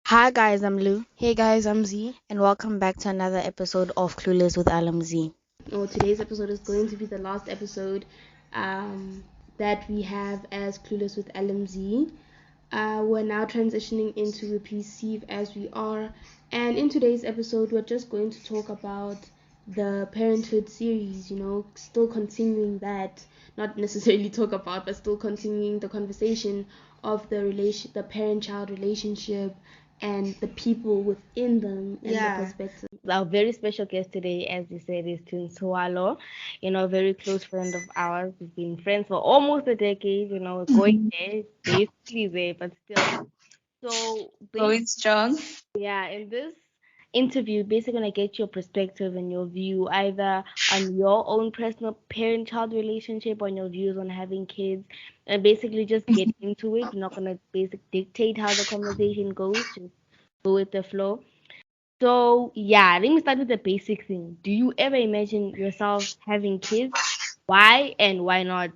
Hi guys, I'm Lou, Hey guys, I'm Z. and welcome back to another episode of Clueless with Z. Today's episode is going to be the last episode that we have as Clueless with LMZ. We're now transitioning into Receive as we are, and in today's episode, we're just going to talk about the Parenthood series. Still continuing that, not necessarily talk about, but still continuing the conversation of the parent-child relationship and the people within them and the perspective. Our very special guest today, as you said, is Tintswalo, a very close friend of ours. We've been friends for almost a decade, going there, basically there, but still. So, Going strong. yeah, in this interview, basically gonna get your perspective and your view either on your own personal parent-child relationship, on your views on having kids, and basically just get into it. We're not gonna basically dictate how the conversation goes, just go with the flow. So yeah, let me start with the basic thing. Do you ever imagine yourself having kids? Why and why not?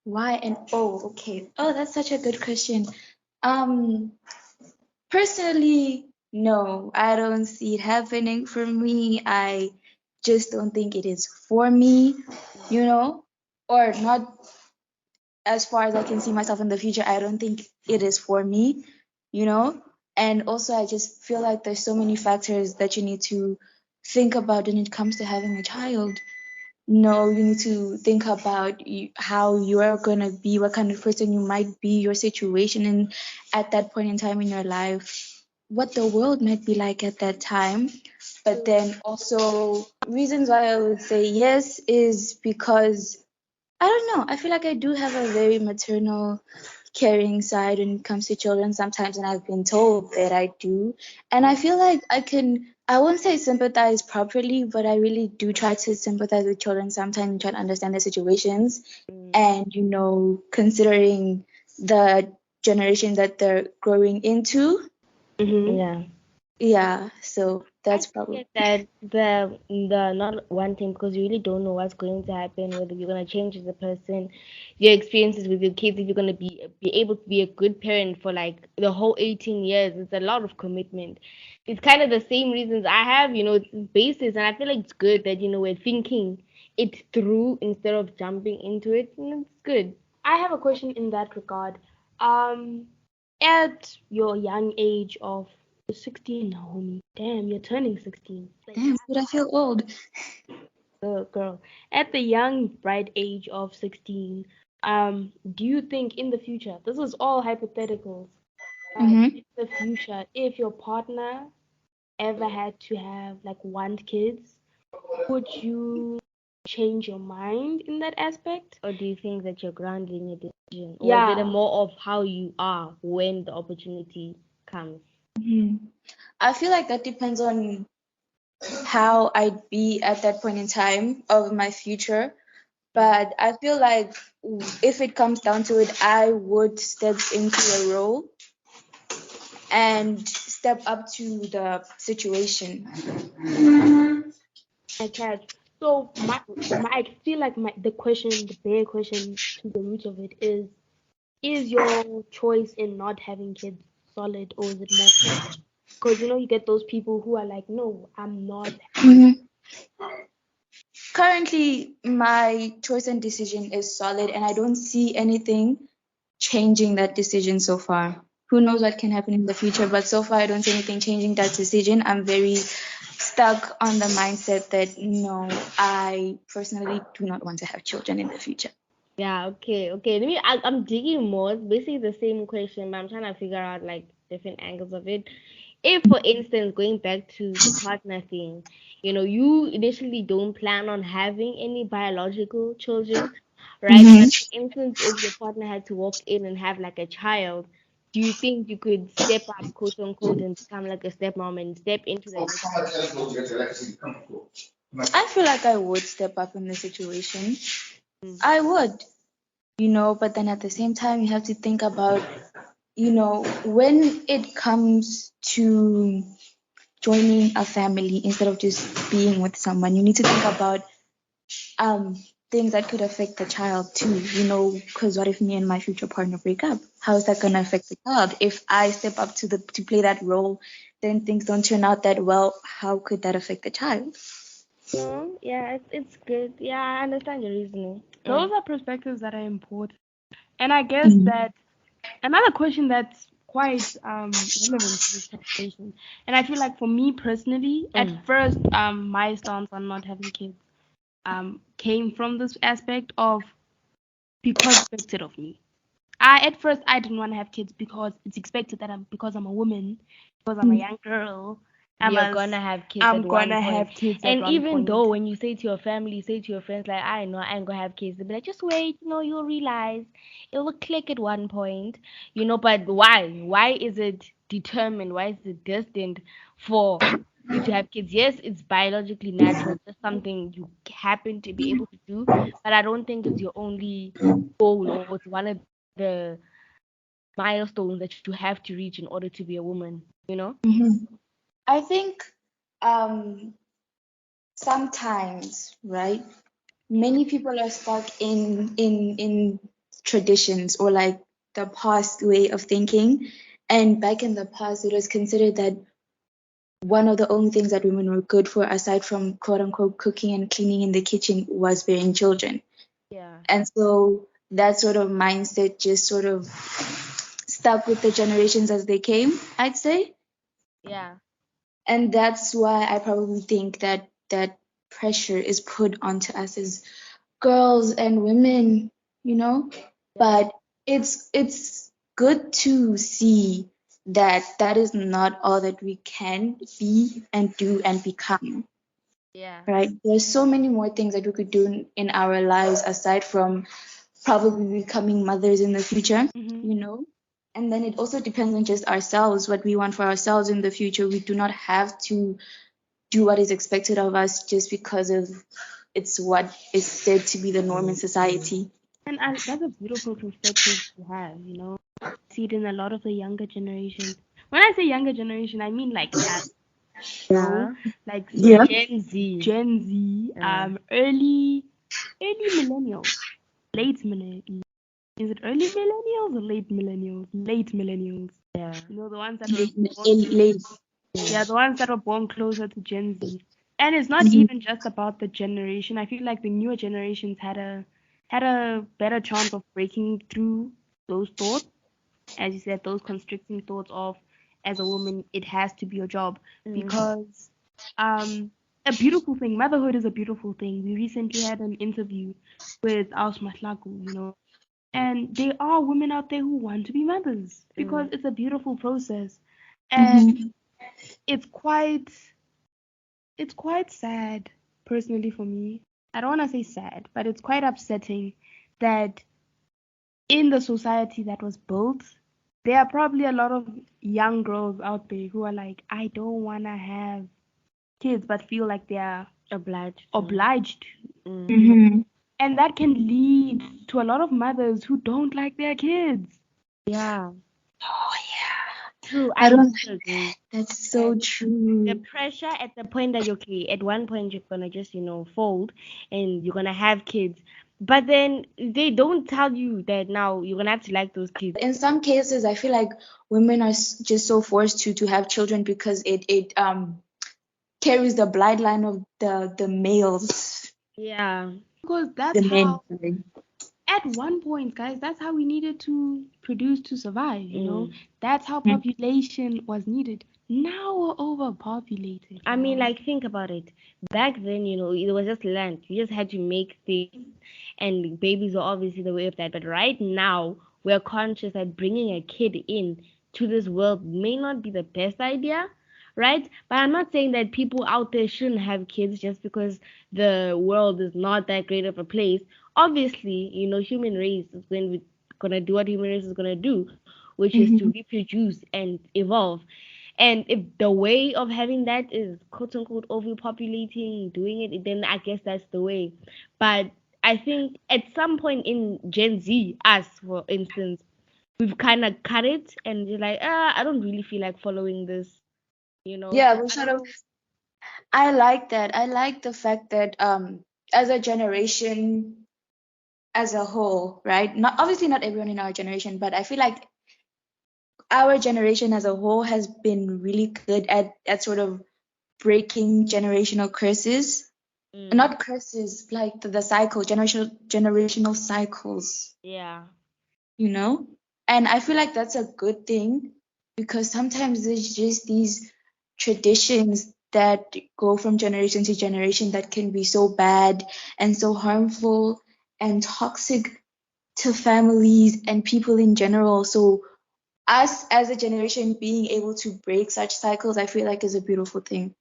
Why and oh, okay. Oh, that's such a good question. Um, Personally, no, I don't see it happening for me. I just don't think it is for me, or not as far as I can see myself in the future. I don't think it is for me, you know. And also, I just feel like there's so many factors that you need to think about when it comes to having a child. No, you need to think about how you are going to be, what kind of person you might be, your situation, and at that point in time in your life, what the world might be like at that time. But then also, reasons why I would say yes is because I don't know. I feel like I do have a very maternal, caring side when it comes to children sometimes, and I've been told that I do. And I feel like I won't say sympathize properly, but I really do try to sympathize with children sometimes and try to understand their situations. And, considering the generation that they're growing into. Yeah. Yeah, so I that's get probably. that the not wanting because you really don't know what's going to happen, whether you're gonna change as a person, your experiences with your kids, if you're gonna be able to be a good parent for like the whole 18 years. It's a lot of commitment. It's kind of the same reasons I have, it's basis, and I feel like it's good that we're thinking it through instead of jumping into it. And it's good. I have a question in that regard. Um, at your young age of 16 now, homie. Damn, you're turning 16. Damn, would I feel old? Girl. At the young, bright age of 16, do you think in the future, this is all hypotheticals, Mm-hmm. in the future, if your partner ever had to have like one kids, would you change your mind in that aspect? Or do you think that you're grounded in your decision? Or is it a Yeah. more of how you are when the opportunity comes? Mm-hmm. I feel like that depends on how I'd be at that point in time of my future. But I feel like if it comes down to it, I would step into a role and step up to the situation. I catch. So I feel like the question, the bare question to the root of it is your choice in not having kids solid, or is it more flexible? Because you get those people who are like, no, I'm not having. Mhm. Currently, my choice and decision is solid, and I don't see anything changing that decision so far. Who knows what can happen in the future, but so far, I don't see anything changing that decision. I'm very stuck on the mindset that no, I personally do not want to have children in the future. Yeah, okay. I'm digging more. It's basically the same question, but I'm trying to figure out like different angles of it. If, for instance, going back to the partner thing, you initially don't plan on having any biological children, right? Mhm. But for instance, if your partner had to walk in and have like a child, do you think you could step up, quote unquote, and become like a stepmom and step into the I feel like I would step up in the situation. relationship? I would, but then at the same time, you have to think about, when it comes to joining a family instead of just being with someone, you need to think about um things that could affect the child too, you know, because what if me and my future partner break up? How is that going to affect the child? If I step up to play that role, then things don't turn out that well, how could that affect the child? No, yeah, it's good. Yeah, I understand your reasoning. Those are perspectives that are important. And I guess Mhm. that another question that's quite relevant to this conversation, and I feel like for me personally, at first, my stance on not having kids came from this aspect of because expected of me. At first I didn't want to have kids because it's expected that because I'm a woman, because I'm a young girl, You're gonna have kids I'm at one gonna point. have kids at And one even point. though when you say to your family, say to your friends, like, I know I ain't gonna have kids, they'll be like, just wait, you'll realize it will click at one point, but why? Why is it determined? Why is it destined for you to have kids? Yes, it's biologically natural, just something you happen to be able to do, but I don't think it's your only goal or it's one of the milestones that you have to reach in order to be a woman. Mhm. I think um, sometimes, right? Many people are stuck in traditions or like the past way of thinking. And back in the past, it was considered that one of the only things that women were good for, aside from quote unquote cooking and cleaning in the kitchen, was bearing children. Yeah. And so that sort of mindset just sort of stuck with the generations as they came, I'd say. Yeah. And that's why I probably think that that pressure is put onto us as girls and women, you know. Yeah. But it's good to see that that is not all that we can be and do and become, Yeah. right? There's so many more things that we could do in our lives aside from probably becoming mothers in the future, Hmm. you know. And then it also depends on just ourselves, what we want for ourselves in the future. We do not have to do what is expected of us just because of it's what is said to be the norm in society. And that's a beautiful perspective to have. See it in a lot of the younger generations. When I say younger generation, I mean like us, you know, Yeah. like Yeah. Gen Z. Gen Z, Yeah. early millennials, late millennials. Is it early millennials or late millennials? Late millennials. Yeah. The ones that were Late, born. late. Yeah, the ones that were born closer to Gen Z. And it's not Mhm. even just about the generation. I feel like the newer generations had a better chance of breaking through those thoughts, as you said, those constricting thoughts of as a woman it has to be your job. Mm. Because a beautiful thing, motherhood is a beautiful thing. We recently had an interview with Aus Mahlaku, and there are women out there who want to be mothers because Mm. it's a beautiful process. And Mhm. it's quite it's quite sad personally for me. I don't want to say sad, but it's quite upsetting that in the society that was built, there are probably a lot of young girls out there who are like, I don't want to have kids, but feel like they are Obliged to. obliged Mm. to. Mhm. And that can lead to a lot of mothers who don't like their kids. Yeah. Oh yeah. True. I I do don't. agree. That's so That the true. pressure at the point that okay, at one point you're gonna just fold and you're gonna have kids, but then they don't tell you that now you're gonna have to like those kids. In some cases, I feel like women are just so forced to have children because it carries the bloodline of the males, Yeah. Because the that's men. how, Sorry. at one point, guys, that's how we needed to produce to survive. Mm. That's how population was needed. Now we're overpopulated, I mean, y'all. like, think about it. Back then, it was just land. You just had to make things, and babies were obviously the way of that. But right now, we're conscious that bringing a kid in to this world may not be the best idea, right? But I'm not saying that people out there shouldn't have kids just because the world is not that great of a place. Obviously, human race is gonna do what human race is gonna do, which is to Mhm. reproduce and evolve. And if the way of having that is quote unquote overpopulating, doing it, then I guess that's the way. But I think at some point in Gen Z, us for instance, we've kind of cut it and you're like, I don't really feel like following this. Yeah, So we I sort don't of. know. I like that. I like the fact that as a generation, as a whole, right? Not obviously not everyone in our generation, but I feel like our generation as a whole has been really good at sort of breaking generational curses. Mm. Not curses, like the cycle, generational cycles, Yeah. you know? And I feel like that's a good thing because sometimes there's just these traditions that go from generation to generation that can be so bad and so harmful and toxic to families and people in general. So us as a generation being able to break such cycles, I feel like is a beautiful thing.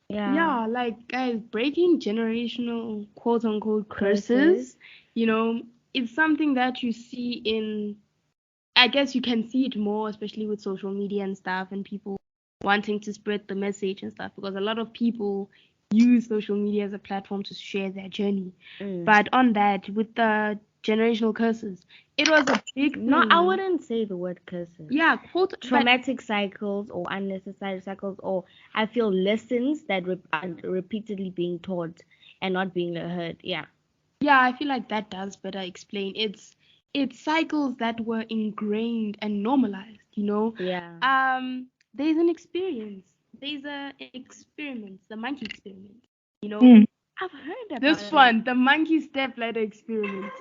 Yeah. Yeah, like guys, breaking generational quote unquote Curses. curses, it's something that you see in, I guess you can see it more, especially with social media and stuff, and people wanting to spread the message and stuff, because a lot of people use social media as a platform to share their journey. Mm. But on that, with the generational curses, it was a big No, I thing. wouldn't say the word curses. Yeah, quote, but Traumatic cycles or unnecessary cycles, or I feel lessons that are repeatedly being taught and not being heard. Yeah. yeah, I feel like that does better explain. It's cycles that were ingrained and normalized. Yeah. There's an experience. There's a experiment, the monkey experiment. You know, Mm. I've heard about this it. one, the monkey step ladder experiment.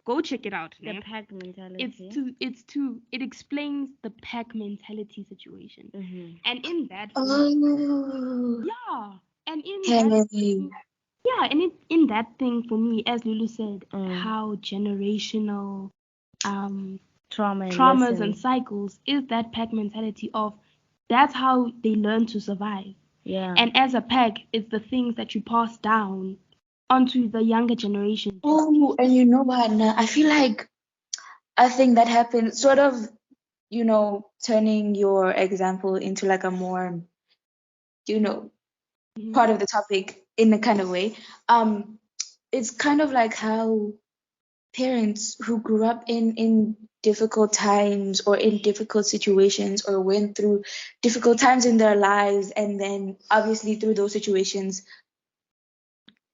Go check it out, The man. pack It's mentality. too. It's too. It explains the pack mentality situation, Mm-hmm. and in that, for me, Oh, yeah, and in that. hey. Yeah, and in that thing for me, as Lulu said, Mm. how generational um Trauma and traumas and lessons. cycles is that pack mentality of that's how they learn to survive. Yeah. And as a pack, it's the things that you pass down onto the younger generation. Oh, and you know what? Nah, I feel like a thing that happened, sort of, turning your example into like a more, you know, Mhm. part of the topic in a kind of way. Um, it's kind of like how parents who grew up in difficult times or in difficult situations or went through difficult times in their lives and then obviously through those situations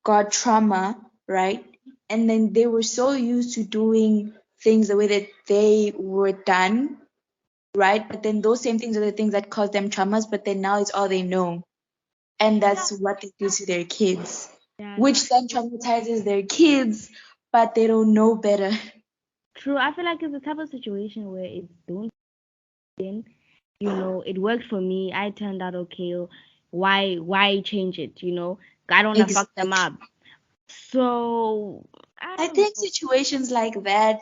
got trauma, right? And then they were so used to doing things the way that they were done, right? But then those same things are the things that cause them traumas, but then now it's all they know. And that's what they do to their kids, Yeah. which then traumatizes their kids, but they don't know better. True. I feel like it's the type of situation where it's don't in. It worked for me. I turned out okay. Why change it? I don't wanna fuck them Exactly. up. So I I don't think know. situations like that,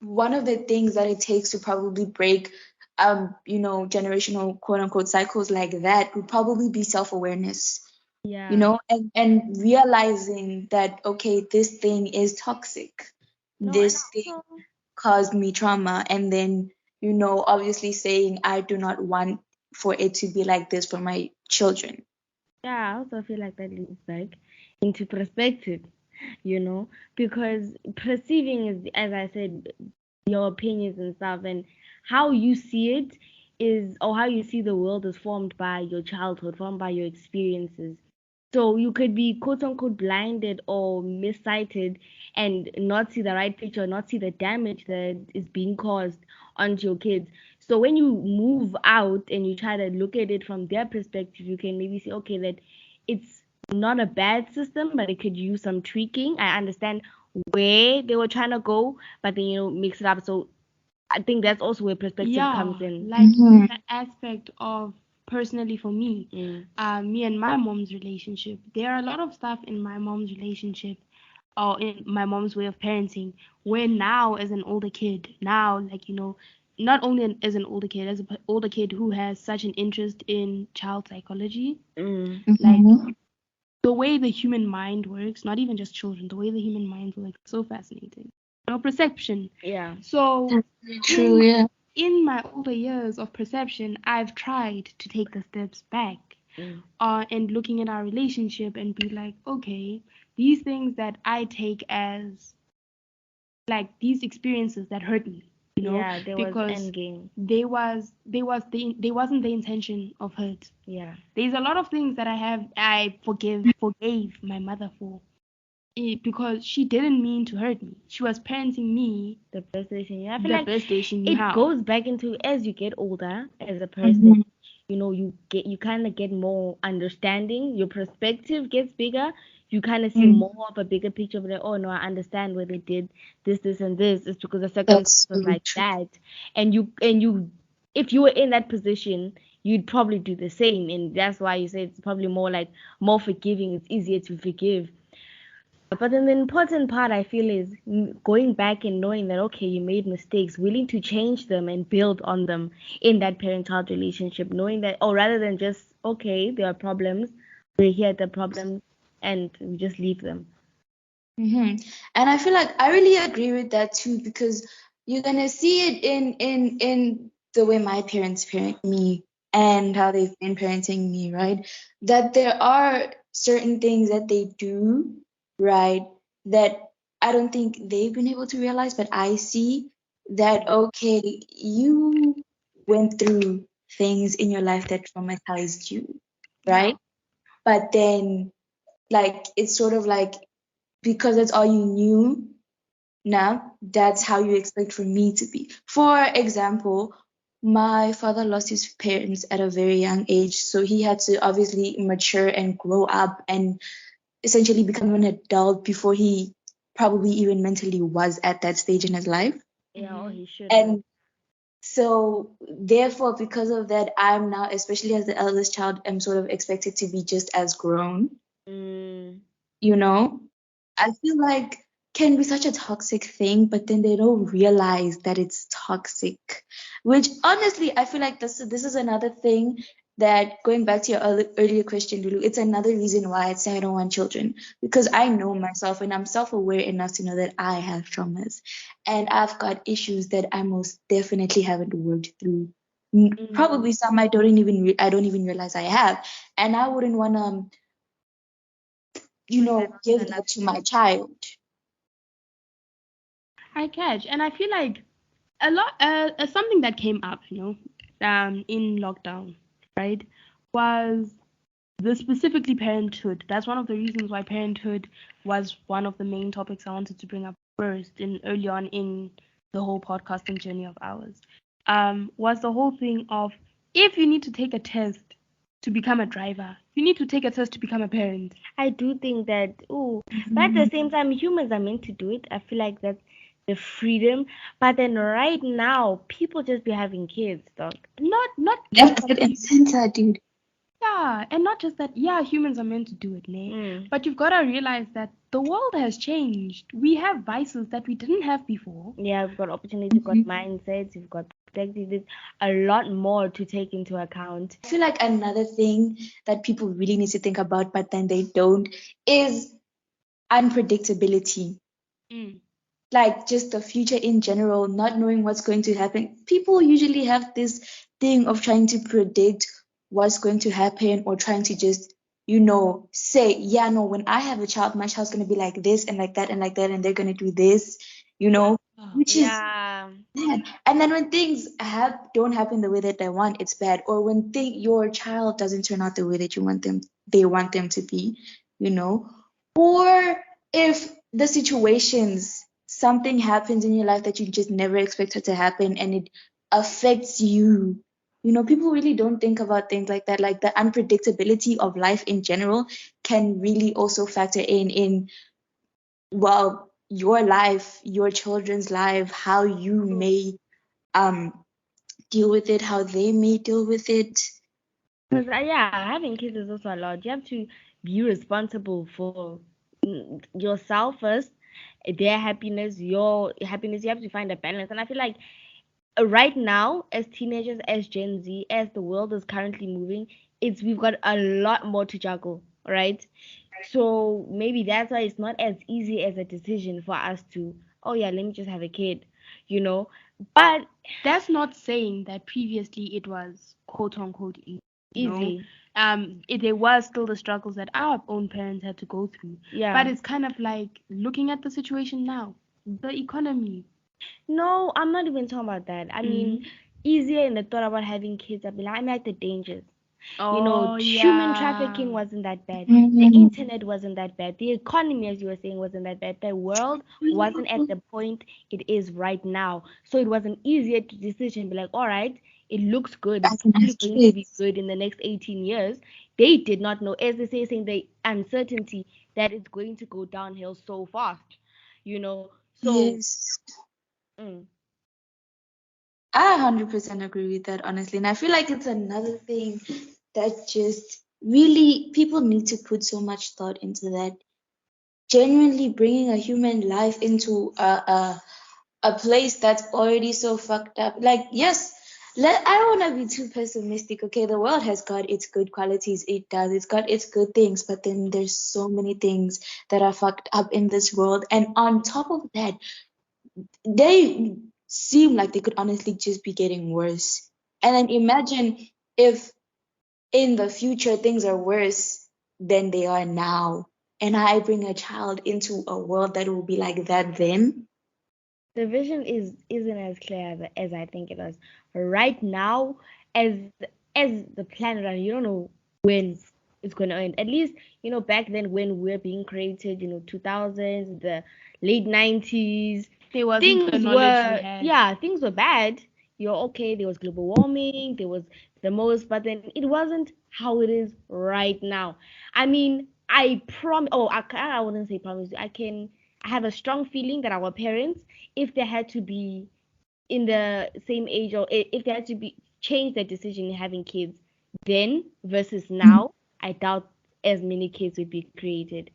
one of the things that it takes to probably break generational quote unquote cycles like that would probably be self-awareness, Yeah. and realizing that okay, this thing is toxic. No, and This thing also caused me trauma, and then obviously saying I do not want for it to be like this for my children. yeah, I also feel like that leads back into perspective, you know, because perceiving is, as I said, your opinions and stuff, and how you see it is, or how you see the world is formed by your childhood, formed by your experiences. So you could be quote unquote blinded or missighted and not see the right picture, not see the damage that is being caused onto your kids. So when you move out and you try to look at it from their perspective, you can maybe say, okay, that it's not a bad system, but it could use some tweaking. I understand where they were trying to go, but then mix it up. So I think that's also where perspective comes Yeah, in. like in Mhm. the aspect of personally for me, Mm. me and my mom's relationship, there are a lot of stuff in my mom's relationship or in my mom's way of parenting where now as an older kid, now like not only as an older kid, as an older kid who has such an interest in child psychology, Mm. like Mhm. the way the human mind works, not even just children, the way the human mind works, so fascinating. Perception. Yeah. So That's very true, in yeah. in my older years of perception, I've tried to take the steps back Mm. and looking at our relationship and be like, okay, these things that I take as like these experiences that hurt me, Yeah, there was because Endgame. they wasn't the intention of hurt. Yeah. There's a lot of things that I forgave my mother for. because she didn't mean to hurt me. She was parenting me The best way she knew. I feel the like best way she knew it how. goes back into as you get older as a person, you kind of get more understanding. Your perspective gets bigger. You kind of see more of a bigger picture of like, oh no, I understand where they did this, and this. It's because the circumstance That's was so like true. that, and you, if you were in that position, you'd probably do the same, and that's why you say it's probably more like more forgiving. It's easier to forgive. But then the important part I feel is going back and knowing that okay, you made mistakes, willing to change them and build on them in that parent-child relationship, knowing that oh, rather than just okay, there are problems, we're here at the problems, and we just leave them. And I feel like I really agree with that too, because you're gonna see it in the way my parents parent me and how they've been parenting me, right? That there are certain things that they do, right, that I don't think they've been able to realize, but I see that okay, you went through things in your life that traumatized you, Yeah. right? But then like it's sort of like because that's all you knew now, that's how you expect for me to be. For example, my father lost his parents at a very young age, so he had to obviously mature and grow up and essentially become an adult before he probably even mentally was at that stage in his life. Yeah, oh, he should have. And so, therefore, because of that, I'm now, especially as the eldest child, I'm sort of expected to be just as grown, Mm, you know? I feel like can be such a toxic thing, but then they don't realize that it's toxic. Which honestly, I feel like this is another thing that going back to your earlier question, Lulu, it's another reason why I'd say I don't want children because I know myself and I'm self-aware enough to know that I have traumas and I've got issues that I most definitely haven't worked through. mm, Probably some I don't even realize I have, and I wouldn't want to push that give on that another to my kid. child. I catch, and I feel like a lot something that came up, in lockdown, right, was the specifically parenthood. That's one of the reasons why parenthood was one of the main topics I wanted to bring up first in early on in the whole podcasting journey of ours. Was the whole thing of if you need to take a test to become a driver, you need to take a test to become a parent. I do think that, oh, but at the same time, humans are meant to do it. I feel like that's the freedom. But then right now, people just be having kids, dog. Not Left, just right, and center, dude. Yeah, and not just that, yeah, humans are meant to do it, ne? Mm. But you've got to realize that the world has changed. We have vices that we didn't have before. Yeah, we've got opportunities, we've got mindsets, we've got perspectives. There's a lot more to take into account. I feel like another thing that people really need to think about, but then they don't, is unpredictability. Mm. Like just the future in general, not knowing what's going to happen. People usually have this thing of trying to predict what's going to happen or trying to just, say, yeah, no, when I have a child, my child's going to be like this and like that and like that, and they're going to do this, Oh, which is Yeah. bad. And then when things don't happen the way that they want, it's bad. Or when your child doesn't turn out the way that they want them to be, you know. Or if the situations, something happens in your life that you just never expected to happen and it affects you. People really don't think about things like that. Like the unpredictability of life in general can really also factor in well, your life, your children's life, how you may um deal with it, how they may deal with it. Because, yeah, having kids is also a lot. You have to be responsible for yourself first, their happiness, your happiness. You have to find a balance. And I feel like right now, as teenagers, as Gen Z, as the world is currently moving, we've got a lot more to juggle, right? So maybe that's why it's not as easy as a decision for us to, oh yeah, let me just have a kid, you know. But that's not saying that previously it was quote unquote easy, easy, there was still the struggles that our own parents had to go through. But yeah. it's kind of like looking at the situation now, the economy. No, I'm not even talking about that. I mean, Mm-hmm. easier in the thought about having kids. I mean, like the dangers. Oh Human yeah. trafficking wasn't that bad. The Mm. internet wasn't that bad. The economy, as you were saying, wasn't that bad. The world wasn't at the point it is right now. So it was an easier decision. Be like, all right, it looks good. I It's can probably have going to be kids. good in the next 18 years. They did not know, as they say, saying the uncertainty that it's going to go downhill so fast. So Yes. mm, I 100% agree with that, honestly. And I feel like it's another thing that just really people need to put so much thought into that. Genuinely bringing a human life into a place that's already so fucked up. Like, yes, I don't want to be too pessimistic. Okay, the world has got its good qualities. It does. It's got its good things, but then there's so many things that are fucked up in this world. And on top of that, they seem like they could honestly just be getting worse. And then imagine if in the future things are worse than they are now. And I bring a child into a world that will be like that then. the vision isn't as clear as I think it was. Right now, as as the planet, and you don't know when it's going to end. At least back then when we're being created, 2000s, the late 90s, There wasn't the things knowledge we were had. yeah, things were bad. You're okay. There was global warming. There was the most, but then it wasn't how it is right now. I mean, I prom. Oh, I wouldn't say promise. I have a strong feeling that our parents, if they had to be in the same age, or if they had to be change their decision in having kids then versus now, I doubt as many kids would be created,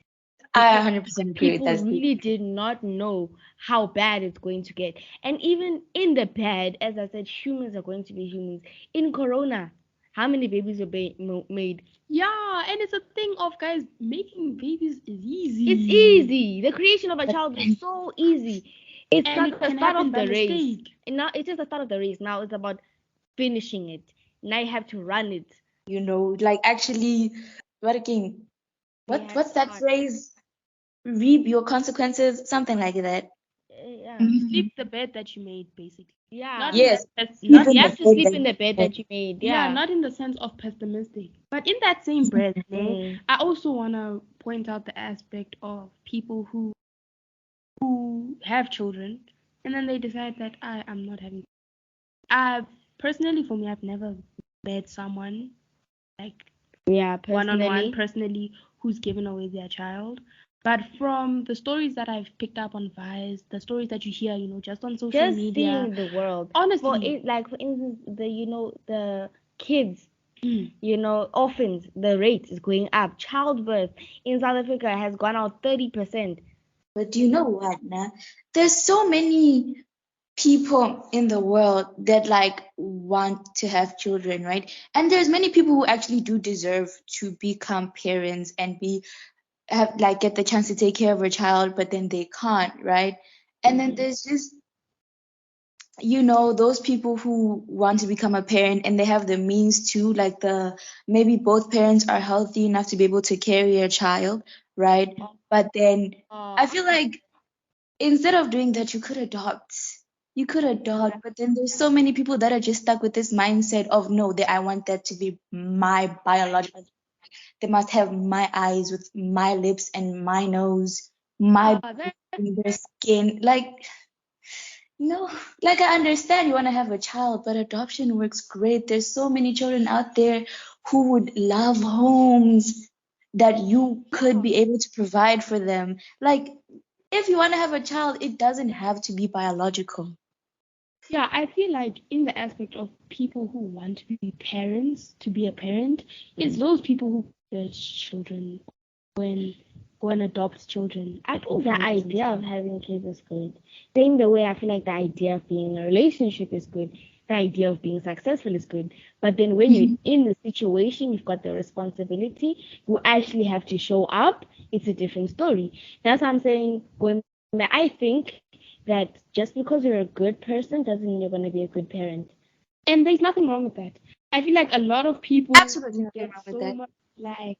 I because 100% agree with people that. really did not know how bad it's going to get. And even in the bad, as I said, humans are going to be humans. In Corona, how many babies were made? Yeah, and it's a thing of guys making babies is It's easy. easy. The creation of a child is so easy. It's And not it the can start happen of by the race. mistake. And now it's just the start of the race. Now it's about finishing it. Now you have to run it. Like actually working. They have What's that to run. phrase? Reap your consequences, something like that. Yeah. Mhm. Sleep the bed that you made, basically. Not Yeah. in the Yes, not even You the have in to bed sleep that in the you bed had. that you made. yeah, Yeah. not in the sense of pessimistic. But in that same breath, Mm. I also wanna point out the aspect of people who have children and then they decide that I'm not having. I personally, for me, I've never met someone like Yeah, one on one personally. personally who's given away their child. But from the stories that I've picked up on Vice, the stories that you hear, just on social Just media, seeing the world. honestly, For instance, the kids, mm, orphans, the rate is going up. Childbirth in South Africa has gone out 30%. But do you know what, nah? There's so many people in the world that like want to have children, right? And there's many people who actually do deserve to become parents and be have like get the chance to take care of a child, but then they can't, right? And then mhm. there's just those people who want to become a parent and they have the means to, like the maybe both parents are healthy enough to be able to carry a child, right? But then I feel like instead of doing that, you could adopt. You could adopt, but then there's so many people that are just stuck with this mindset of no, that I want that to be my biological. They must have my eyes with my lips and my nose, my Yeah, that their skin. No, like I understand you want to have a child, but adoption works great. There's so many children out there who would love homes that you could be able to provide for them. Like, if you want to have a child, it doesn't have to be biological. yeah, I feel like in the aspect of people who want to be parents, to be a parent, it's those people who judge children when go and adopt children. I I don't think the find it idea of interesting. having kids is good. Same the way I feel like the idea of being in a relationship is good. The idea of being successful is good. But then when you're Mhm. in the situation, you've got the responsibility, you actually have to show up, it's a different story. That's what I'm saying. When I think that just because you're a good person doesn't mean you're going to be a good parent. And there's nothing wrong with that. I feel like a lot of people Absolutely nothing get wrong with so that. much like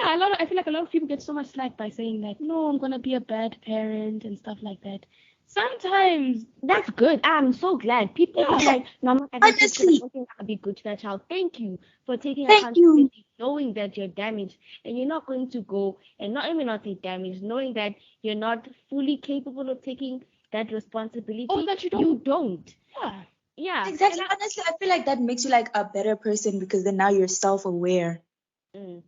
I feel like a lot of people get so much slack by saying that no, I'm gonna be a bad parent and stuff like that. sometimes, That's good. I'm so glad. People are Yeah, like, no, I'm not having kids because I honestly, don't think I'll be good to that child. Thank you for taking thank you. accountability, knowing that you're damaged and you're not going to go and not even not say damaged, knowing that you're not fully capable of taking that oh, responsibility. that you don't. You don't. Yeah. Yeah. And Exactly. Honestly, I feel like that makes you like a better person because then now you're self-aware. mm,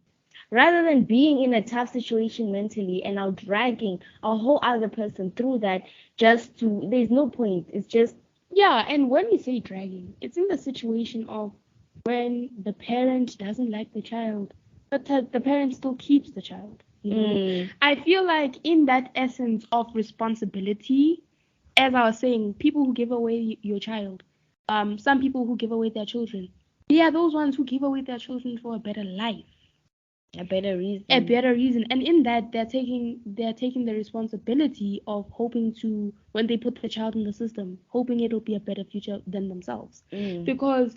rather than being in a tough situation mentally and now dragging a whole other person through that just to, there's no point. It's just, Yeah, and when we say dragging, it's in the situation of when the parent doesn't like the child, but the parent still keeps the child. mm, I feel like in that essence of responsibility, as I was saying, people who give away your child, some people who give away their children, they are those ones who give away their children for a better life, a better a reason. better reason, and in that they're taking the responsibility of hoping to, when they put the child in the system, hoping it'll be a better future than themselves, Mm, because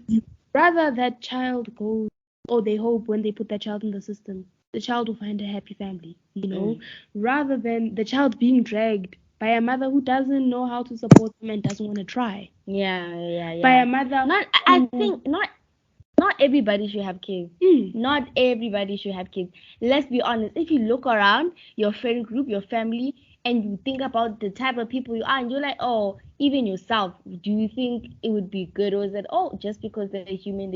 rather that child goes, or they hope when they put that child in the system, the child will find a happy family, mm. rather than the child being dragged by a mother who doesn't know how to support them and doesn't want to try, Yeah, yeah, by a yeah. mother Not, I who, think not everybody should have kids. mm, Not everybody should have kids. Let's be honest. If you look around your friend group, your family, and you think about the type of people you are, and you're like, oh, even yourself, do you think it would be good, or is it, oh, just because they're human,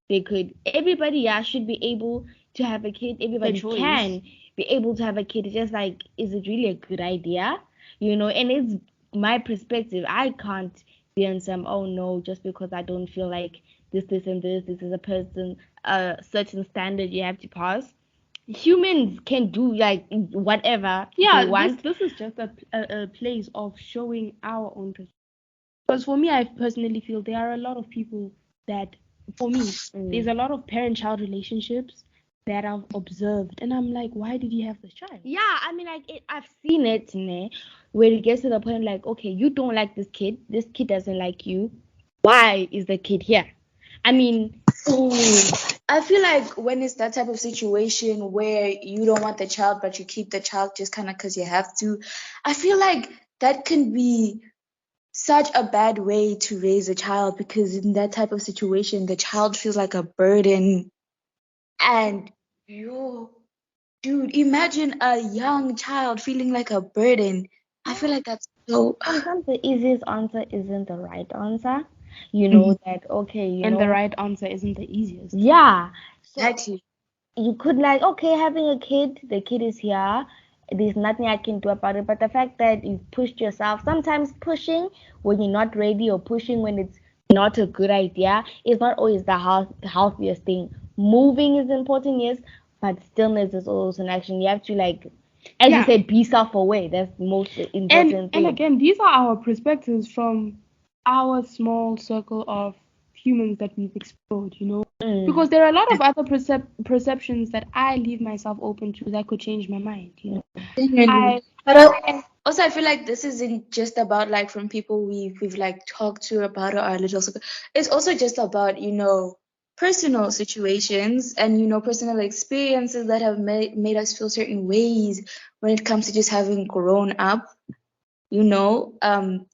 they could? Everybody, yeah, should be able to have a kid. the Everybody choice. can be able to have a kid. It's just like, is it really a good idea? And it's my perspective. I can't be on some, oh no, just because I don't feel like this and this is a person, a certain standard you have to pass. Humans can do like whatever they Yeah, this want. this is just a place of showing our own perspective. Because for me, I personally feel there are a lot of people that, for me, there's Mm. a lot of parent-child relationships that I've observed, and I'm like, why did he have this child? Yeah, I mean, like I've seen it, where it gets to the point like, okay, you don't like this kid doesn't like you. Why is the kid here? I mean, Oh, I feel like when it's that type of situation where you don't want the child, but you keep the child just kind of because you have to, I feel like that can be such a bad way to raise a child because in that type of situation, the child feels like a burden. And yo, dude, imagine a young child feeling like a burden. I feel like that's so. sometimes the easiest answer isn't the right answer. Mhm. That okay, And the right answer isn't the easiest. yeah. So Exactly. you could like, okay, having a kid, the kid is here, there's nothing I can do about it, but the fact that you've pushed yourself, sometimes pushing when you're not ready or pushing when it's not a good idea is not always the healthiest thing. Moving is important, yes, but stillness is also an action. You have to, like, as you Yeah, said, be self-aware. That's the most important and thing. again, these are our perspectives from our small circle of humans that we've explored, Mm. because there are a lot of other perceptions that I leave myself open to that could change my mind. Genuinely. I But also, I feel like this isn't just about like from people we've like talked to about our little circle. It's also just about personal situations and personal experiences that have made us feel certain ways when it comes to just having grown up.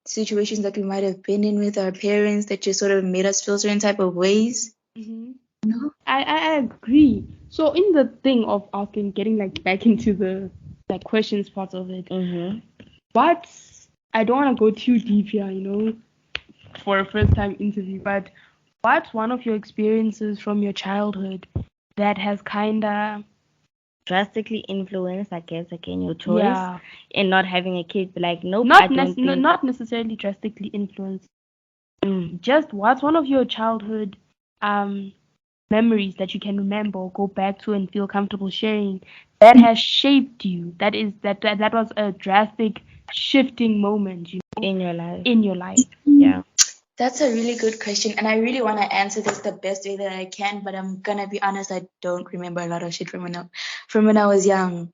Situations that we might have been in with our parents that just sort of made us feel certain type of ways. Mhm. You know? I agree. So in the thing of asking, getting like back into the like questions part of it, Mm-hmm. what's I don't want to go too deep here, for a first time interview, but what's one of your experiences from your childhood that has kinda, Drastically influence, I guess, again, your choice yeah, and not having a kid. Be like, nope, I not don't think. not necessarily drastically influenced, Mm. just what's one of your childhood um memories that you can remember or go back to and feel comfortable sharing that has shaped you, that was a drastic shifting moment, In your life. in your life. Yeah. That's a really good question, and I really want to answer this the best way that I can. But I'm gonna be honest, I don't remember a lot of shit from when I was young.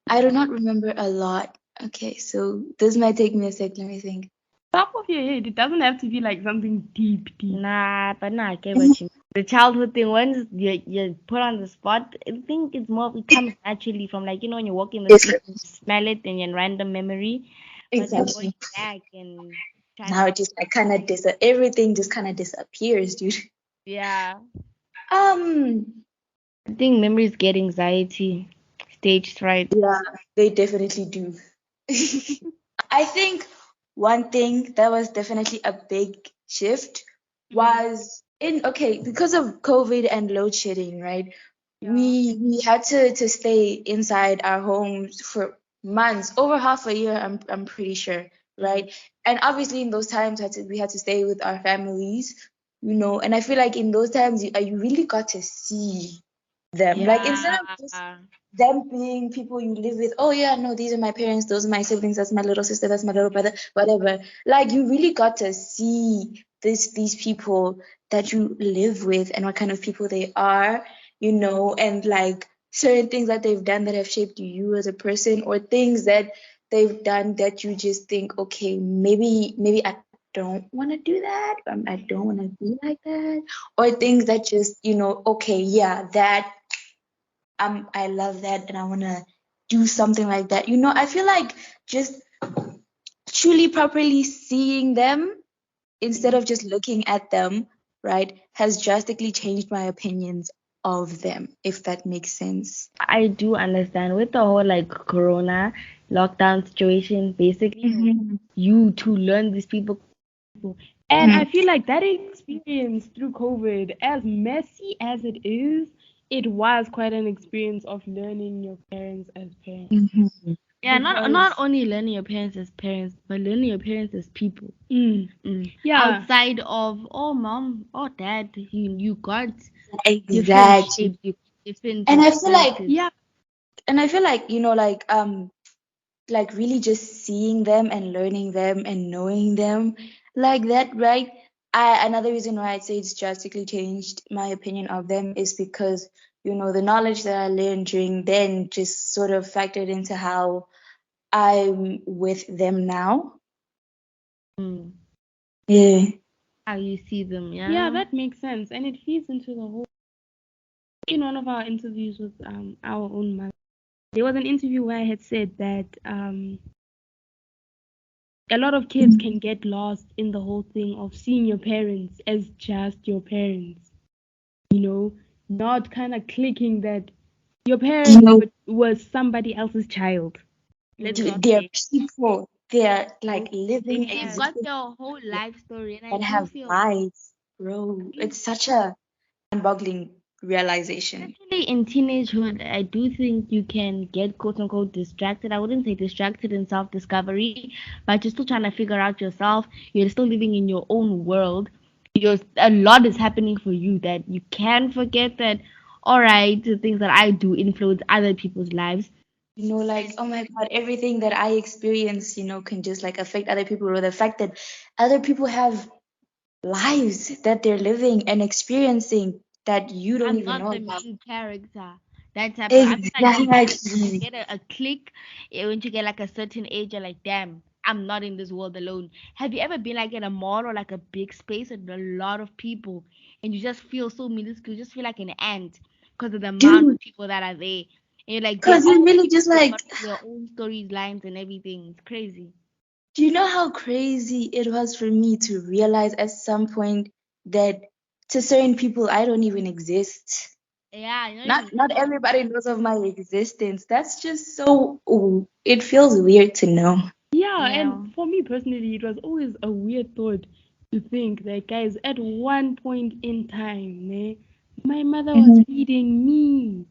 I do not remember a lot. Okay, so this might take me a sec. Let me think. Top of your head, it doesn't have to be like something deep. Nah, but nah, I get what you mean. The childhood thing, once you put on the spot, I think it's more, it comes naturally from, like, when you walk in the street, you smell it and your random memory. but then Exactly. going back and trying Now to it just like kind of everything just kind of disappears, dude. yeah. Um, I think memories get anxiety, stage fright. yeah, they definitely do. I think one thing that was definitely a big shift Mm, was because of COVID and load shedding, right? yeah. We had to stay inside our homes for months, over half a year, I'm pretty sure, Mm. right? And obviously in those times we had to stay with our families, and I feel like in those times you really got to see them. Like instead Yeah. of just them being people you live with, oh yeah, no, these are my parents, those are my siblings, that's my little sister, that's my little brother, whatever. Like you really got to see these people that you live with and what kind of people they are, and like certain things that they've done that have shaped you as a person, or things that they've done that you just think, okay, maybe I don't want to do that, I don't want to be like that, or things that just, okay, yeah, that I love that and I want to do something like that. I feel like just truly properly seeing them instead Mm. of just looking at them, right, has drastically changed my opinions of them, if that makes sense. I do understand with the whole like corona lockdown situation, basically Mm-hmm. you to learn these people. And I feel like that experience through COVID, as messy as it was quite an experience of learning your parents as parents. Mm-hmm. Yeah, not only learning your parents as parents, but learning your parents as people. Yeah. Outside of oh mom, oh dad, you got different Exactly. shapes, you different And I feel like, experiences. like really just seeing them and learning them and knowing them like that, right? Another reason why I'd say it's drastically changed my opinion of them is because, the knowledge that I learned during then just sort of factored into how I'm with them now. Mm. Yeah. How you see them, Yeah, yeah. that makes sense, and it feeds into the whole. In one of our interviews with our own mother, there was an interview where I had said that a lot of kids can get lost in the whole thing of seeing your parents as just your parents, not kind of clicking that your You parent know, was somebody else's child. Let's Mm. not they're say. people. They're like No, living, You've yes. got existing, their whole life story, and I and do have feel lives, bro. It's such a mind-boggling realization. especially in teenagehood, I do think you can get quote unquote distracted. I wouldn't say distracted in self discovery, but you're still trying to figure out yourself. You're still living in your own world. A lot is happening for you that you can forget that, all right, the things that I do influence other people's lives. Like, oh my God, everything that I experience, can just like affect other people, or the fact that other people have lives that they're living and experiencing that you don't I'm even not know the about. main character. That type of I feel like when you Exactly. get a click, when you get like a certain age, you're like, damn, I'm not in this world alone. Have you ever been like in a mall or like a big space with a lot of people and you just feel so minuscule, you just feel like an ant because of the amount Dude, of people that are there. And you're like, they're because you all really people just who've like, got their own stories, lines, and everything. It's crazy. do you know how crazy it was for me to realize at some point that to certain people, I don't even exist? Yeah, you don't Not even not know. everybody knows of my existence. That's just so, ooh, it feels weird to know. Yeah, Yeah. and for me personally, it was always a weird thought to think that, guys, at one point in time, my mother was Mhm. feeding me.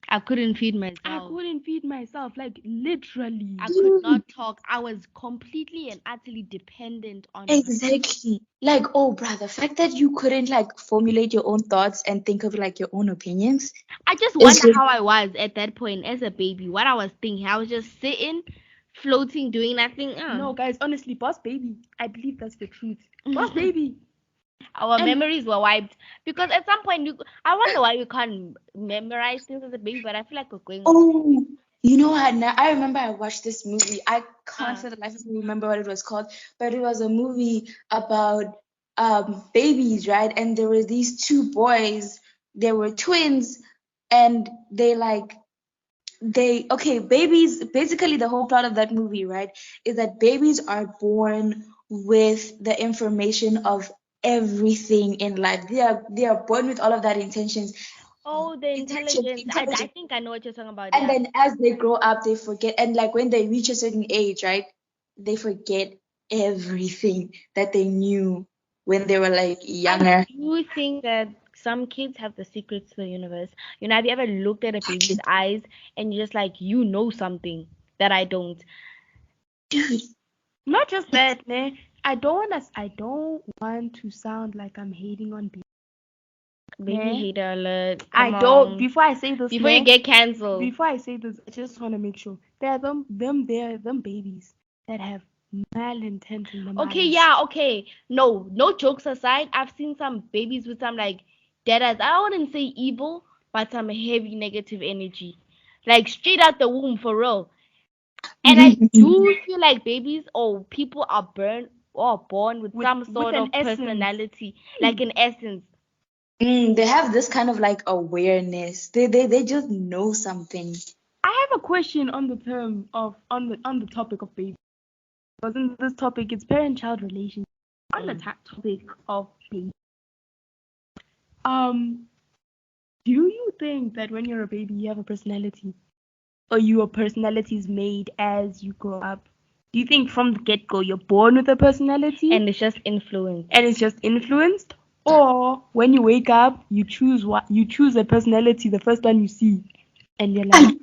I couldn't feed I myself. couldn't feed myself, like literally. I could Dude, not talk. I was completely and utterly dependent on her. exactly. Like, oh, bruh, the fact that you couldn't like formulate your own thoughts and think of like your own opinions I just is wonder just how I was at that point as a baby. What I was thinking. I was just sitting, floating, doing nothing. No, guys, honestly, boss baby. I believe that's the truth. Boss baby. Our And memories were wiped because at some point I wonder why we can't memorize things as a baby. But I feel like we're going on. oh, you know what? Now I remember I watched this movie. I can't Uh, for the life of me remember what it was called, but it was a movie about babies, right? And there were these two boys. They were twins, and they like babies, basically the whole plot of that movie, right, is that babies are born with the information of everything in life. They are born with all of that Oh, the intelligence. I intelligence. think I know what you're talking about. And Yeah. then as they grow up, they forget, and like when they reach a certain age, right, they forget everything that they knew when they were like I younger. do think that some kids have the secrets to the universe. Have you ever looked at a baby's eyes and you're just like, you know something that I don't? Dude, Not just that, ne? I don't want to sound like I'm hating on baby. Baby Ne? hater alert. I Come don't. on. Before I say this, Before you ne? get canceled. Before I say this, I just want to make sure there are them babies that have malintent in the Okay, minds. yeah, okay. No, no jokes aside, I've seen some babies with some like dead ass, I wouldn't say evil, but some heavy negative energy. Like straight out the womb for real. And I do feel like babies or people are born with some With sort an of essence. personality, like an essence. They have this kind of like awareness. They just know something. I have a question on the term of on the topic of baby. Because in this topic, it's parent-child relationship. On the Mm. topic of baby, um, do you think that when you're a baby, you have a personality, or your personality is made as you grow up? Do you think from the get-go you're born with a personality And it's just influence. and it's just influenced, or when you wake up, you choose a personality, the first one you see, and you're like,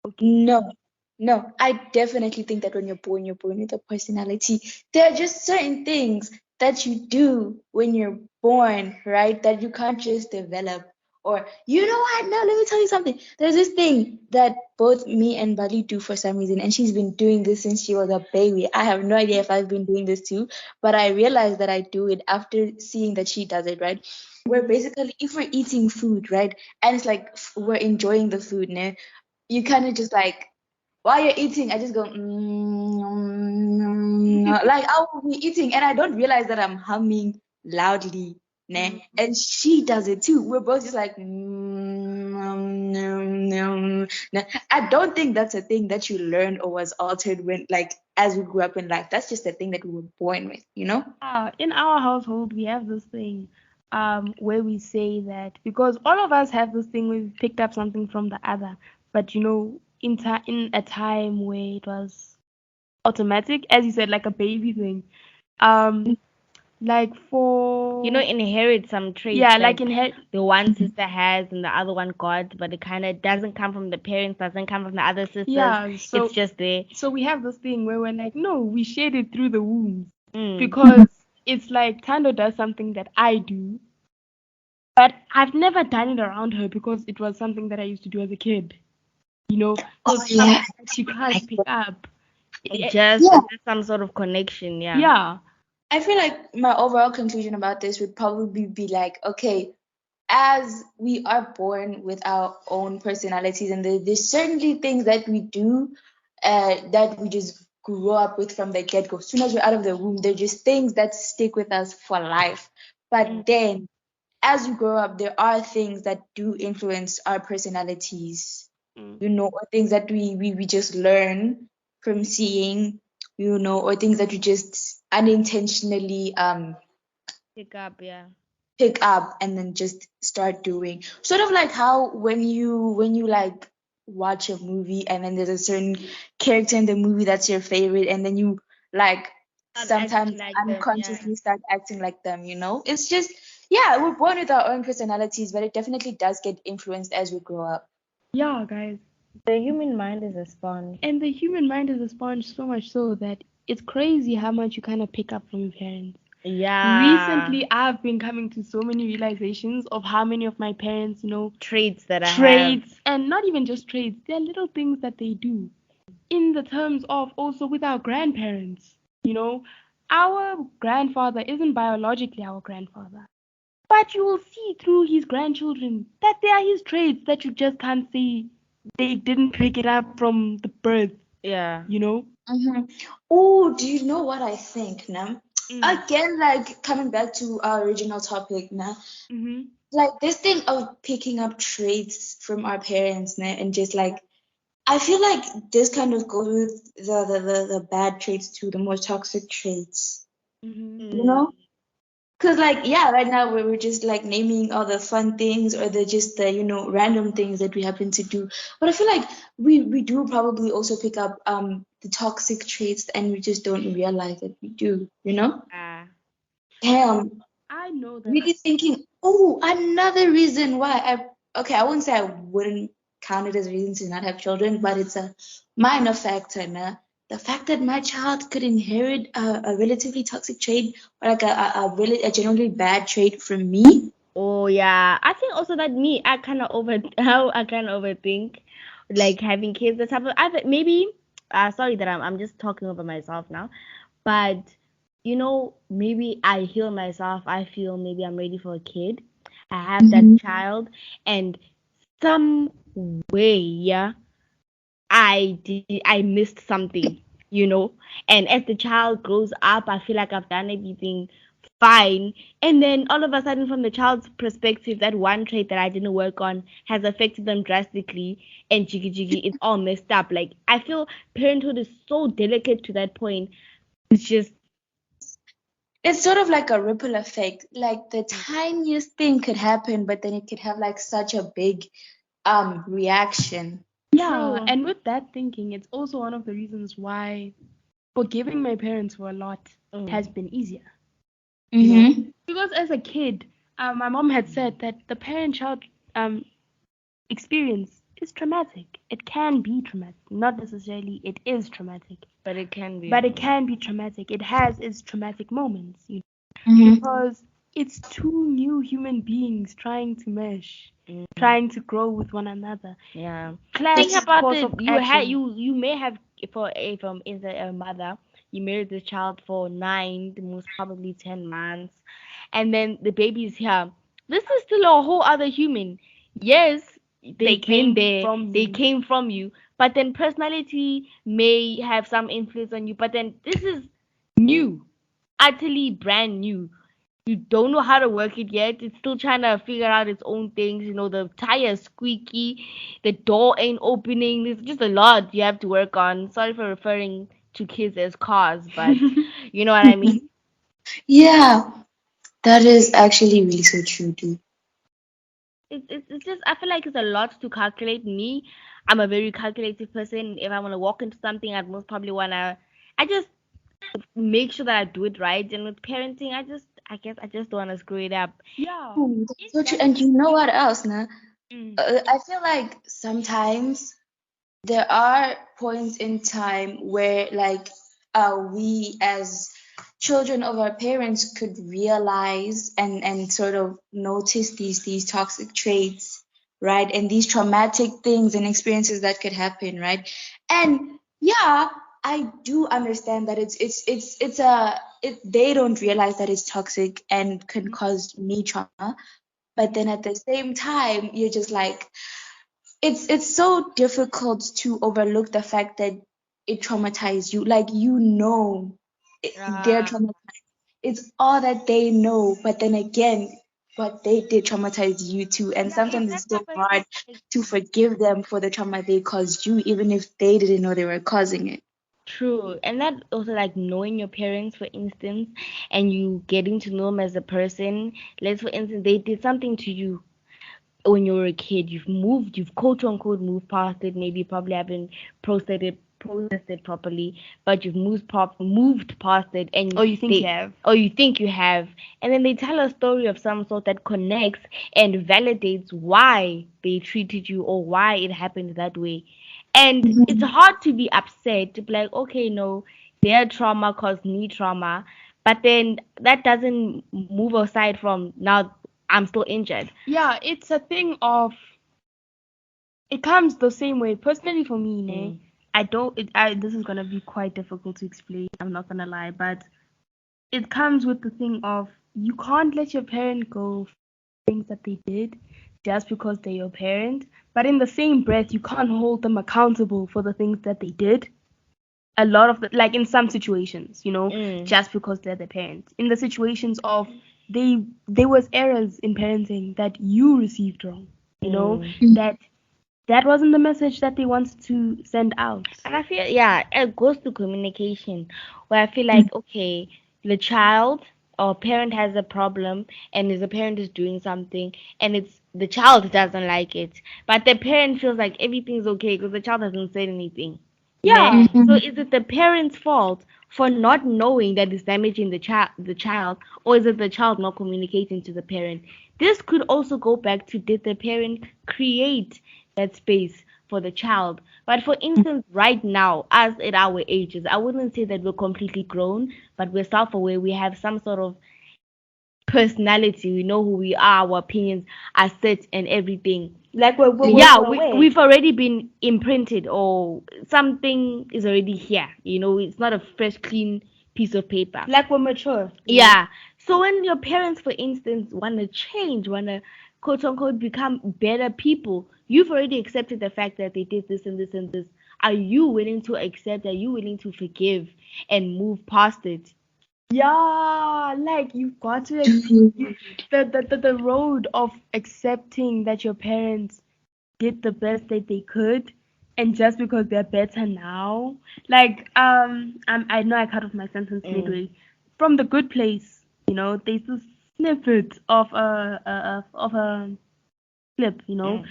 okay, No, no, I definitely think that when you're born with a personality. There are just certain things that you do when you're born, right? That you can't just develop. Or, you know what? No, let me tell you something. There's this thing that both me and Bali do for some reason, and she's been doing this since she was a baby. I have no idea if I've been doing this too, but I realized that I do it after seeing that she does it, right? Where basically, if we're eating food, right, and it's like we're enjoying the food, ne? You kind of just like while you're eating, I just go like I will be eating and I don't realize that I'm humming loudly, mm, ne? And she does it too. We're both just like I don't think that's a thing that you learned or was altered when like as we grew up in life. That's just a thing that we were born with, you know? in our household, we have this thing where we say that because all of us have this thing where we picked up something from the other, but in a time where it was automatic, as you said, like a baby thing. Um, like for Inherit some traits yeah, like that in head the one sister has and the other one got, but it kind of doesn't come from the parents, doesn't come from the other sisters. yeah. It's just there. So we have this thing where we're like, no, we shared it through the womb Mm. because it's like Tando does something that I do, but I've never done it around her because it was something that I used to do as a kid. So Oh it's yeah. something that she can't pick up. It Eh, just Yeah. it's just some sort of connection, yeah. yeah, I feel like my overall conclusion about this would probably be like, okay, as we are born with our own personalities, and there's certainly things that we do that we just grew up with from the get-go. As soon as we're out of the womb, they're just things that stick with us for life. Mm. But then, as we grow up, there are things that do influence our personalities, mm, or things that we just learn from seeing, or things that we just unintentionally Pick up, yeah. pick up and then just start doing, sort of like how when you like watch a movie and then there's a certain character in the movie that's your favorite, and then you like Start acting sometimes like them, yeah. unconsciously start acting like them. It's just, yeah, we're born with our own personalities, but it definitely does get influenced as we grow up. yeah, guys. The human mind is a sponge. And the human mind is a sponge so much so that it's crazy how much you kind of pick up from your parents. Yeah. Recently, I've been coming to so many realizations of how many of my parents, Traits that I have. traits, and not even just traits, they're little things that they do. In the terms of also with our grandparents, our grandfather isn't biologically our grandfather, but you will see through his grandchildren that they are his traits that you just can't say they didn't pick it up from the birth, Yeah. you know? hmm Oh, do you know what I think now? Mm. Again, like coming back to our original topic now, Mm-hmm. like this thing of picking up traits from our parents, and just like I feel like this kind of goes with the bad traits too, the more toxic traits. Mm-hmm. You know? Because, like, yeah, right now we're just like naming all the fun things or just the, random things that we happen to do. But I feel like we do probably also pick up the toxic traits and we just don't realize that we do, you know? Ah. Damn, I know that. really thinking, oh, another reason why okay, I wouldn't say I wouldn't count it as a reason to not have children, but it's a minor factor, nah. The fact that my child could inherit a relatively toxic trait or like a generally bad trait from me. Oh yeah, I think also that me, I kind of over how I kind of overthink, like having kids. The type of maybe. Sorry that I'm just talking over myself now, but maybe I heal myself. I feel maybe I'm ready for a kid. I have that Mm-hmm. child, and some way, yeah, I missed something, you know. And as the child grows up, I feel like I've done everything fine. And then all of a sudden, from the child's perspective, that one trait that I didn't work on has affected them drastically. And jiggy jiggy, it's all messed up. Like I feel parenthood is so delicate to that point. It's just It's sort of like a ripple effect. Like the tiniest thing could happen, but then it could have like such a big reaction. Yeah, true. and with that thinking, it's also one of the reasons why forgiving my parents for a lot has Mm. been easier. You know, Mm-hmm. because as a kid, my mom had said that the parent-child experience is traumatic. It can be traumatic, not necessarily it is traumatic, But it can be. but it can be traumatic. It has its traumatic moments, Mm-hmm. because it's two new human beings trying to mesh, Mm. trying to grow with one another. Yeah. Think Clash, about course it. of You had action. you may have for a from is a mother. You married this child for 9, the most probably 10 months, and then the baby's here. This is still a whole other human. Yes, They they've been came there. from They you. came from you, but then personality may have some influence on you. But then this is new, utterly brand new. You don't know how to work it yet. It's still trying to figure out its own things. The tire's squeaky, the door ain't opening. There's just a lot you have to work on. Sorry for referring to kids as cars, but you know what I mean? Yeah, that is actually really so true, dude. It's just, I feel like it's a lot to calculate. Me, I'm a very calculative person. If I want to walk into something, I'd most probably want to, I just make sure that I do it right. And with parenting, I guess I just don't want to screw it up. Yeah, Oh, that's it so true. does. And you know what else, nah? Mm. I feel like sometimes there are points in time where like we as children of our parents could realize and sort of notice these toxic traits, right, and these traumatic things and experiences that could happen, right, and yeah, I do understand that it's a they don't realize that it's toxic and can cause me trauma, but then at the same time you're just like it's so difficult to overlook the fact that it traumatized you. Like they're Ah, traumatized. It's all that they know, but then again, what they did traumatize you too. And yeah, it's sometimes that it's type so of thing. hard Like, to forgive them for the trauma they caused you, even if they didn't know they were causing it. true. And that also like knowing your parents, for instance, and you getting to know them as a person. Let's for instance, they did something to you when you were a kid. You've quote unquote moved past it. Maybe you probably haven't processed it properly, but you've moved past it, and Or you think you they have. or you think you have, and then they tell a story of some sort that connects and validates why they treated you or why it happened that way. And it's Mhm. hard to be upset to be like, okay, no, their trauma caused me trauma, but then that doesn't move aside from now I'm still injured. Yeah, it's a thing of it comes the same way. Personally, for me, ne, Mm. I don't. This is gonna be quite difficult to explain. I'm not gonna lie, but it comes with the thing of you can't let your parent go for things that they did just because they're your parent. But in the same breath, you can't hold them accountable for the things that they did. A lot of the, like in some situations, Mm. just because they're the parent. In the situations of there was errors in parenting that you received wrong, Mm. that that wasn't the message that they wanted to send out. And I feel, yeah, it goes to communication, where I feel like, okay, the child or parent has a problem, and if the parent is doing something, and it's the child doesn't like it, but the parent feels like everything's okay because the child hasn't said anything. Ne? Yeah, So Mhm. is it the parent's fault for not knowing that it's damaging the child, or is it the child not communicating to the parent? This could also go back to, did the parent create that space for the child? But for instance, right now, us at our ages, I wouldn't say that we're completely grown, but we're self-aware. We have some sort of personality. We know who we are. Our opinions are set and everything. like Yeah, we're aware. we've already been imprinted, or something is already here. It's not a fresh, clean piece of paper. Like we're mature. Yeah. So when your parents, for instance, want to change, want to quote unquote become better people, you've already accepted the fact that they did this and this and this. Are you willing to accept? Are you willing to forgive and move past it? Yeah, like you've got to Dude. the road of accepting that your parents did the best that they could, and just because they're better now, like I know I cut off my sentence Mm, midway. From the Good Place, there's this snippet of a clip, mm,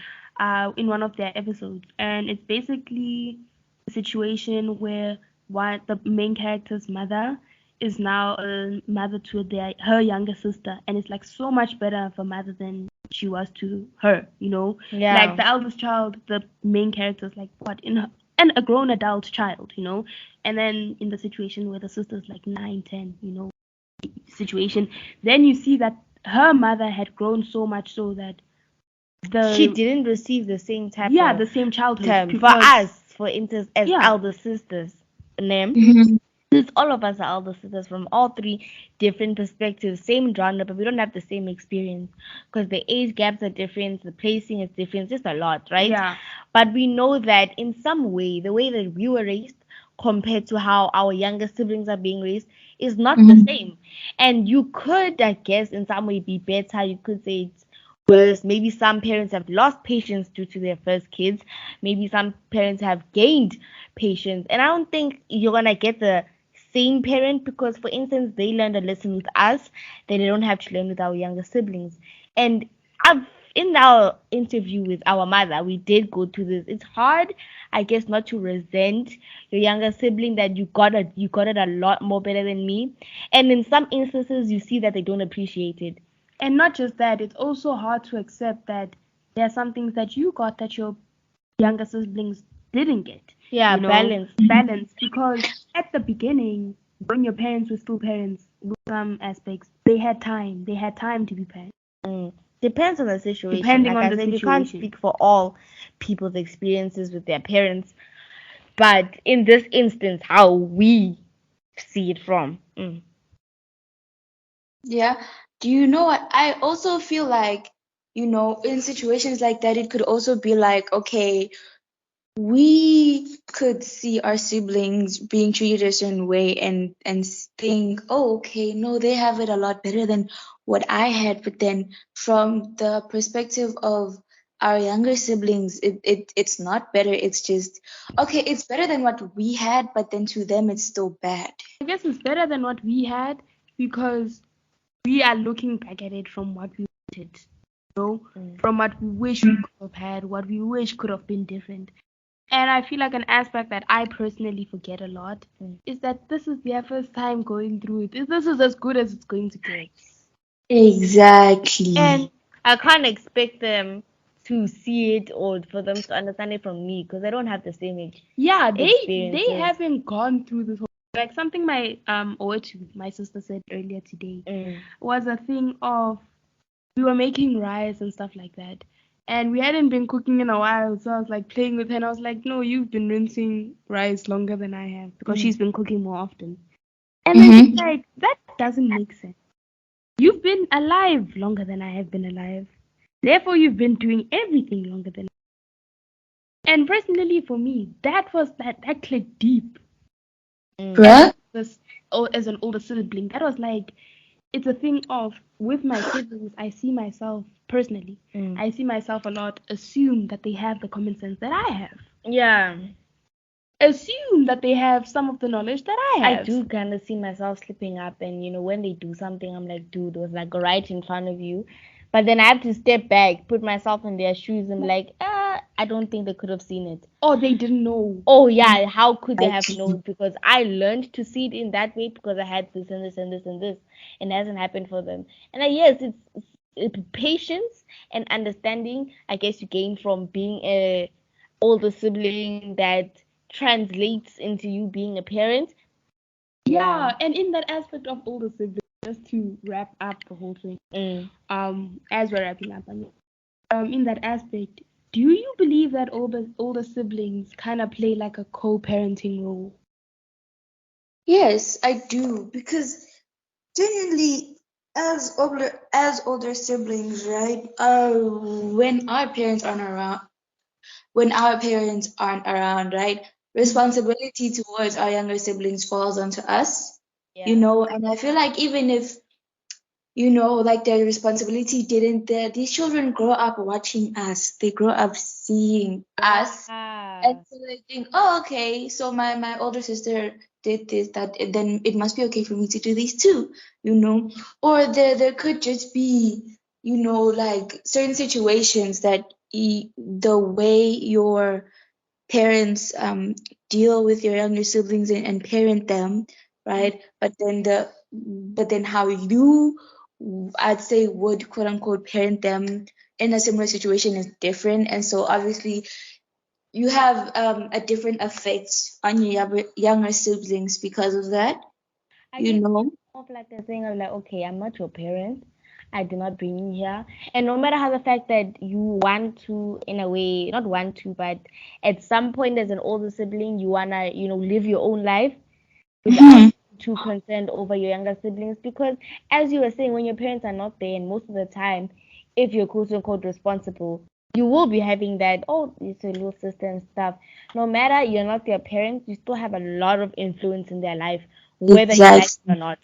in one of their episodes, and it's basically a situation where the main character's mother is now a mother to her younger sister, and it's like so much better of a mother than she was to her. Like yeah. the eldest child, the main character is like what in her, and a grown adult child. And then in the situation where the sister's like 9, 10, situation, then you see that her mother had grown so much so that She the didn't receive the same type yeah, of the same childhood, term. For because us, for instance, as yeah, elder sisters, name. Mhm. Since all of us are elder sisters from all three different perspectives, same genre, but we don't have the same experience because the age gaps are different, the placing is different, just a lot, right? yeah, But we know that in some way, the way that we were raised compared to how our younger siblings are being raised is not the Mhm. same. And you could, I guess, in some way be better. You could say it's worse. Maybe some parents have lost patience due to their first kids. Maybe some parents have gained patience. And I don't think you're gonna get the same parent because, for instance, they learned a lesson with us that they don't have to learn with our younger siblings. And I've in our interview with our mother, we did go to this. It's hard, I guess, not to resent your younger sibling that you got it a lot more better than me. And in some instances, you see that they don't appreciate it. and not just that, it's also hard to accept that there are some things that you got that your younger siblings didn't get. Yeah, balance. Balance, because at the beginning, when your parents were still parents, with some aspects, they had time to be parents, Mm. Depends on the situation. depending Like on I the said, you can't situation. speak for all people's experiences with their parents, but in this instance, how we see it from. Yeah. Do you know what? I also feel like, in situations like that, it could also be like, okay, we could see our siblings being treated a certain way and think, oh, okay, no, they have it a lot better than what I had. But then from the perspective of our younger siblings, it's not better. It's just, okay, it's better than what we had, but then to them it's still bad. I guess it's better than what we had because we are looking back at it from what we wanted, Mm. from what we wish we could have had, what we wish could have been different. And I feel like an aspect that I personally forget a lot Mm. is that this is their first time going through it. This is as good as it's going to get. And Exactly. I can't expect them to see it or for them to understand it from me because I don't have the same Yeah, they experiences. haven't gone through this whole, like something my my sister said earlier today Mm. was a thing of, we were making rice and stuff like that. And we hadn't been cooking in a while, so I was like playing with her and I was like, no, you've been rinsing rice longer than I have because Mm. she's been cooking more often. And then she's Mm-hmm. like, that doesn't make sense. You've been alive longer than I have been alive. Therefore, you've been doing everything longer than. And personally, for me, that clicked deep. Mm. As Bruh. this, as an older sibling, that was like, it's a thing of with my siblings, I see myself personally. Mm. I see myself a lot assume that they have the common sense that I have. Yeah. Assume that they have some of the knowledge that I I have. do kind of see myself slipping up, and when they do something, I'm like, dude, it was like right in front of you. But then I have to step back, put myself in their shoes, and be like, I don't think they could have seen it. Or they didn't know. Oh yeah, how could they have Exactly. known? Because I learned to see it in that way because I had this and this and this and this, and it hasn't happened for them. And yes, it's patience and understanding. I guess you gain from being a older sibling that translates into you being a parent. Yeah, Yeah. and in that aspect of older siblings, just to wrap up the whole thing, Mm. as we're wrapping up, I mean, in that aspect, do you believe that older siblings kind of play like a co-parenting role? Yes, I do, because genuinely, as older siblings, right? When our parents aren't around, right, responsibility towards our younger siblings falls onto us, Yeah. and I feel like even if like their responsibility didn't there, these children grow up watching us. They grow up seeing us. And Yeah. so they think, oh, okay, so my older sister did this, that, then it must be okay for me to do these too, Or there could just be, like certain situations that the way your parents deal with your younger siblings and parent them, right? But then how you, I'd say, would quote unquote parent them in a similar situation is different, and so obviously you have a different effect on your younger siblings because of that, I you guess know. of like the thing of like, okay, I'm not your parent. I did not bring you here. And no matter how the fact that you want to, in a way, not want to, but at some point as an older sibling, you wanna, live your own life without Hmm. being too concerned over your younger siblings. Because as you were saying, when your parents are not there, and most of the time, if you're quote unquote responsible, you will be having that, oh, it's a little sister and stuff. No matter you're not their parents, you still have a lot of influence in their life, whether you like it or Exactly. not.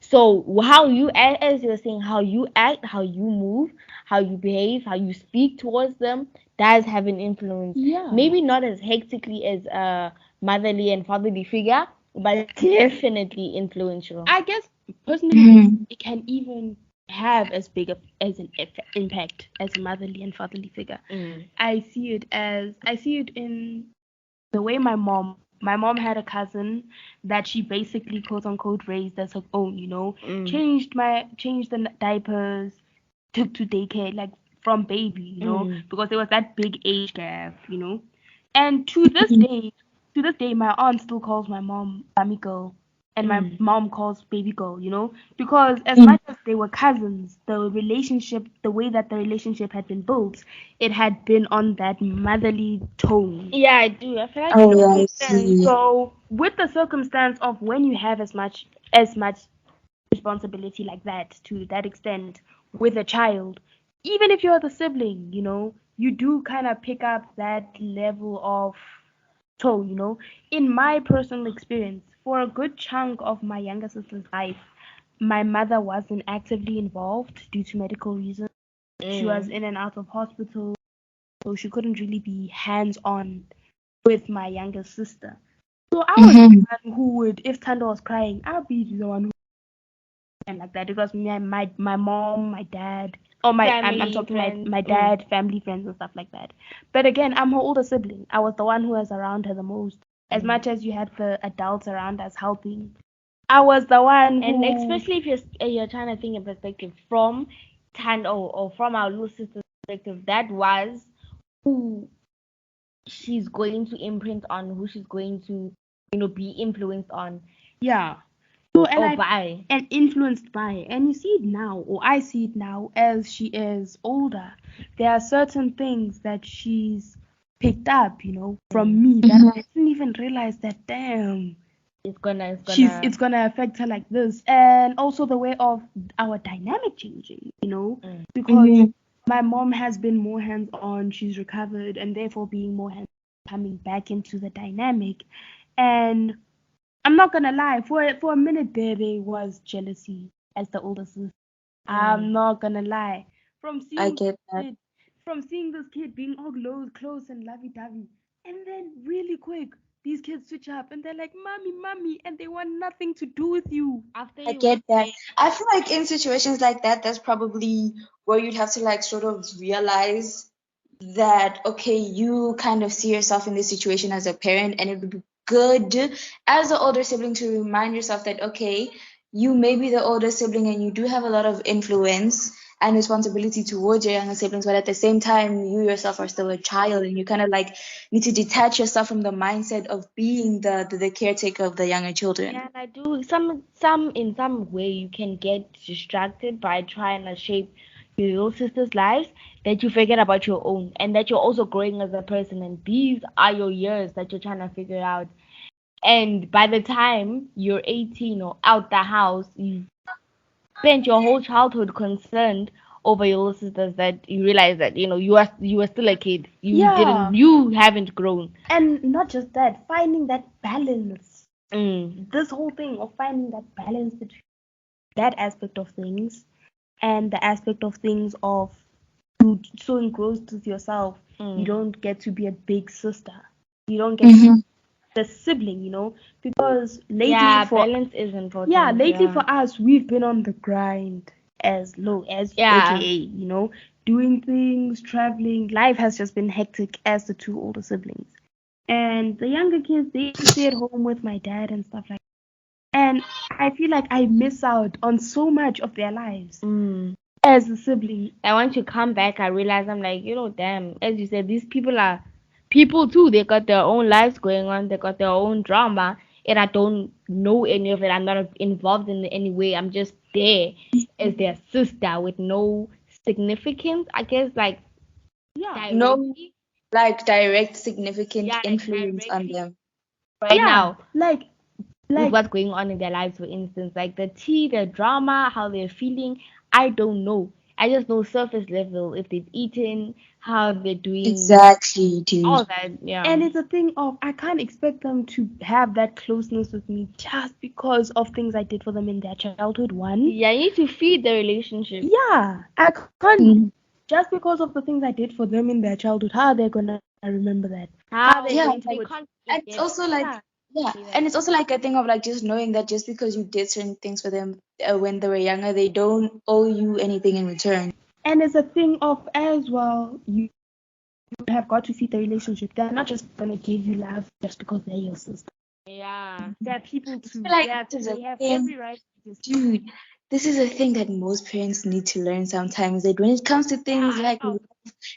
So how you act, as you're saying, how you act, how you move, how you behave, how you speak towards them, does have an influence. Yeah. Maybe not as hectically as a motherly and fatherly figure, but definitely influential. I guess personally, Hmm. it can even have as big as an impact as a motherly and fatherly figure. Mm. I see it in the way my mom had a cousin that she basically quote unquote raised as her own, Mm. changed the diapers, took to daycare like from baby, Mm. because there was that big age gap, and to this day my aunt still calls my mom Bami girl and my Mm. mom calls baby girl, because as Hmm. much as they were cousins, the way that the relationship had been built, it had been on that motherly tone. Yeah, I do. I feel like Oh, it yeah, I makes sense. see. So with the circumstance of when you have as much responsibility like that to that extent with a child, even if you're the sibling, you do kind of pick up that level of tone, In my personal experience, for a good chunk of my younger sister's life, my mother wasn't actively involved due to medical reasons. She was Mm. in and out of hospital, so she couldn't really be hands on with my younger sister. So I was Hmm. the one who would, if Tando was crying, I'll be the one who and like that. It was me, my mom, my dad, or I'm Family, talking my friends. my Mm. dad, family, friends, and stuff like that. But again, I'm her older sibling. I was the one who was around her the most. As Mm. much as you had the adults around us helping, I was the one And who. especially if you're trying to think in perspective from Tando or from our little sister's perspective, that was who she's going to imprint on, who she's going to, be influenced on Yeah. So and or I by. and influenced by it. And you see it now, or I see it now as she is older. There are certain things that she's picked up, from Mm. me that Hmm. I didn't even realize that damn It's it's gonna. gonna affect her like this. And also the way of our dynamic changing, Mm. because Hmm. my mom has been more hands on, she's recovered, and therefore being more hands coming back into the dynamic. And I'm not gonna lie, for a minute there was jealousy. as the older sister. I'm not gonna lie. From I seeing get that. kid, from seeing this kid being all close and lovey-dovey, and then really quick, these kids switch up and they're like, "Mommy, mommy," and they want nothing to do with you. After I you get watch that. it, I feel like in situations like that, that's probably where you'd have to like sort of realize that, okay, you kind of see yourself in this situation as a parent, and it would be good as the older sibling to remind yourself that, okay, you may be the older sibling and you do have a lot of influence and responsibility towards your younger siblings, but at the same time, you yourself are still a child, and you kind of like need to detach yourself from the mindset of being the caretaker of the younger children. yeah, and I do some in some way you can get distracted by trying to shape your little sister's lives that you forget about your own and that you're also growing as a person and these are your years that you're trying to figure out. And by the time you're 18 or out the house, you've spent your whole childhood concerned over your little sisters that you realize that you are still a kid. Yeah, You haven't grown. and not just that, finding that balance. Mm. This whole thing of finding that balance between that aspect of things and the aspect of things of you so engrossed with yourself, you Mm. don't get to be a big sister. You don't get to be Mm-hmm. the sibling, because Yeah, balance is important. lately Yeah. for us, we've been on the grind as low as Yeah. AKA, doing things, traveling. Life has just been hectic as the two older siblings. And the younger kids, they stay at home with my dad and stuff like that. And I feel like I miss out on so much of their lives Mm. as a sibling. I want to come back. I realize I'm like, damn. As you said, these people are people too. They got their own lives going on. They got their own drama, and I don't know any of it. I'm not involved in it any way. I'm just there as their sister with no significance. I guess like Yeah. No directly, like direct significant yeah, like influence on directly them. right Yeah. now with Like what's going on in their lives, for instance, like the tea, the drama, how they're feeling. I don't know. I just know surface level if they've eaten, how they're doing, Exactly, dude. all that. Yeah. and it's a thing of I can't expect them to have that closeness with me just because of things I did for them in their childhood. One, Yeah, you need to feed the relationship. yeah, I can't Mhm. just because of the things I did for them in their childhood. How are they gonna remember that? How are they How going Yeah, to they like, put? can't and it's forget. also Yeah, like, yeah, Say that. and it's also like a thing of like just knowing that just because you did certain things for them when they were younger, they don't owe you anything in return. and it's a thing of as well. You have got to feed the relationship. They're not just gonna give you love just because they're your sister. Yeah. They're people I feel too. like They have this is a they have thing, every right to just dude. This is a thing that most parents need to learn sometimes. That when it comes to Yeah, things I like know.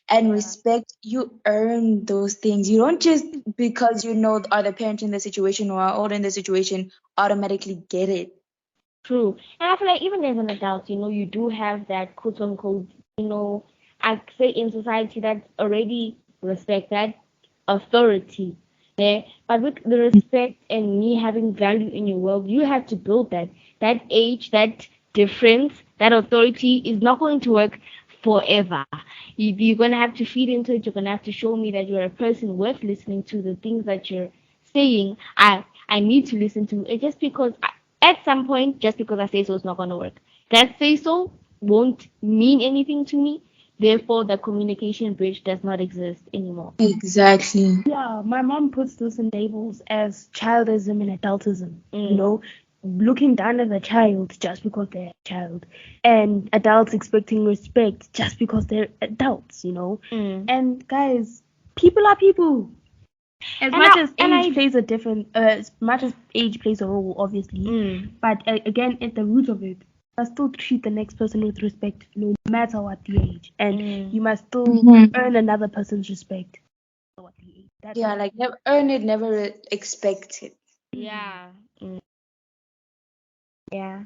and Yeah. respect, you earn those things. You don't just because you know are the parent in the situation or are older in the situation automatically get it. True. And I feel like even as an adult, you do have that quote unquote, I say in society that already respect that authority there. But with the respect and me having value in your world, you have to build that. That age, that difference, that authority is not going to work forever. You're gonna have to feed into it. You're gonna have to show me that you're a person worth listening to. The things that you're saying, I need to listen to. It's just because at some point, just because I say so, it's not gonna work. That say so won't mean anything to me. Therefore, the communication bridge does not exist anymore. Exactly. yeah, my mom puts this in labels as childism and adultism, Mm, looking down at a child just because they're a child, and adults expecting respect just because they're adults. mm. And guys, people are people. As And much I as and age I plays as much as age plays a role, obviously, mm, but again, at the root of it, you must still treat the next person with respect, no matter what the age, and mm. you must still Hmm. earn another person's respect, no matter what the age. That's Yeah, what. like never earn it, never expect it. Mhm. Yeah. Mm, yeah.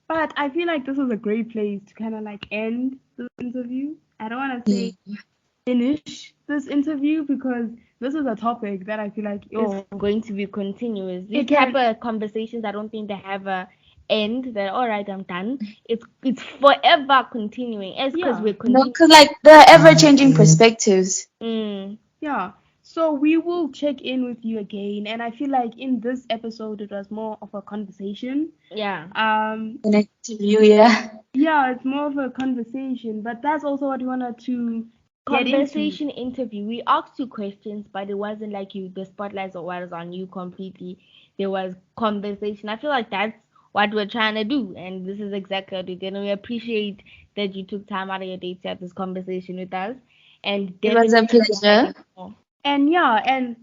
But I feel like this is a great place to kind of like end this interview. I don't want to say Yeah. finish this interview because this is a topic that I feel like is Going to be continuous. it These type can of conversations, I don't think they have a end. That all right, I'm done. It's forever continuing. As because yeah we're No, continuing. because like the ever changing perspectives. Mm, yeah. So we will check in with you again, and I feel like in this episode it was more of a conversation. Yeah. An interview, yeah. Yeah, it's more of a conversation, but that's also what we wanted to get into. Conversation interview. We asked you questions, but it wasn't like you the spotlight was on you completely. There was conversation. I feel like that's what we're trying to do, and this is exactly what we're doing. We appreciate that you took time out of your day to have this conversation with us, and It was a definitely we're pleasure. having more. And yeah, and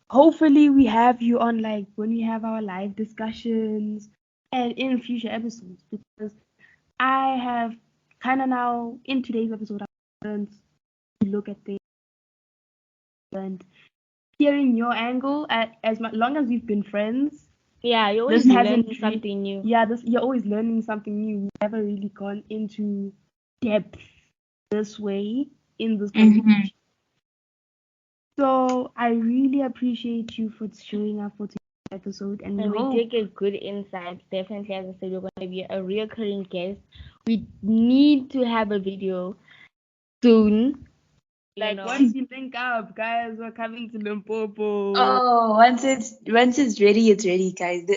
hopefully we have you on like when we have our live discussions and in future episodes, because I have kind of now in today's episode I learned to look at things and hearing your angle as long as we've been friends. Yeah, you This always hasn't learn something new. yeah, this you're always learning something new. We've never really gone into depth this way in this Mm-hmm. conversation. So I really appreciate you for showing up for today's episode, and And we we hope did get good insights. Definitely, as I said, we're going to be a recurring guest. We need to have a video soon. like once you link up, guys, we're coming to Limpopo. Oh, once it's ready, it's ready, guys.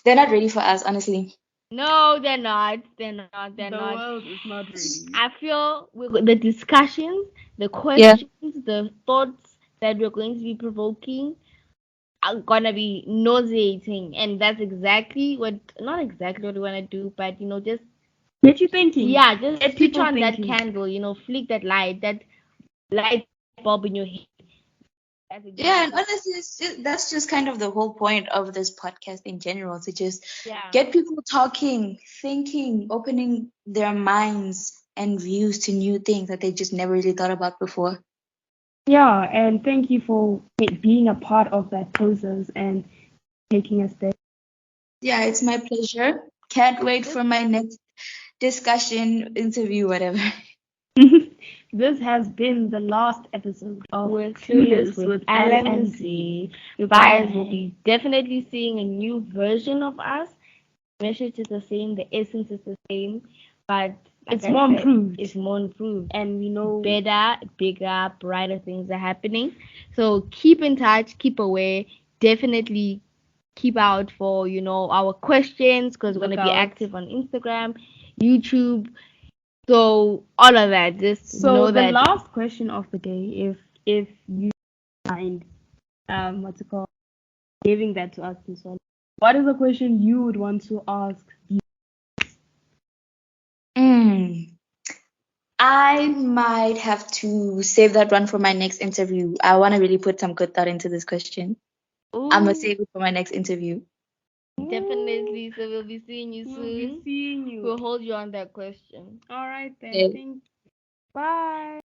They're not ready for us, honestly. No, they're not. They're not. They're The not. world is not ready. I feel the discussions, the Yeah. questions, the thoughts that we're going to be provoking are gonna be nauseating, and that's exactly what, not exactly what we wanna do, but just Get you thinking. yeah, just Get switch people on that thinking. candle, flick that light bulb in your head. That's Yeah, exactly and honestly, that's just kind of the whole point of this podcast in general, to just yeah. get people talking, thinking, opening their minds and views to new things that they just never really thought about before. Yeah, and thank you for being a part of that process and taking us there. Yeah, it's my pleasure. Can't wait for my next discussion, interview, whatever. This has been the last episode of We're Clueless clueless with with Alan and LMC. Z. You guys will Bye. be definitely seeing a new version of us. The message is the same, the essence is the same, but like It's I more said, improved. it's more improved. And we know Better, bigger, brighter things are happening. So keep in touch, keep aware, definitely keep out for our questions, because we're going look to be out. active on Instagram, YouTube, so all of that. Just So know the that last question of the day, if you mind what's it called? Giving that to us this one. What is a question you would want to ask? Mm. I might have to save that one for my next interview. I want to really put some good thought into this question. I'm going to ooh, save it for my next interview. definitely. So we'll be seeing you We'll be soon. seeing you. We'll hold you on that question. All right then. Okay. Thank you. Bye.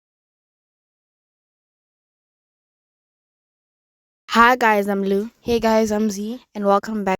Hi guys, I'm Lou. Hey guys, I'm Z. And welcome back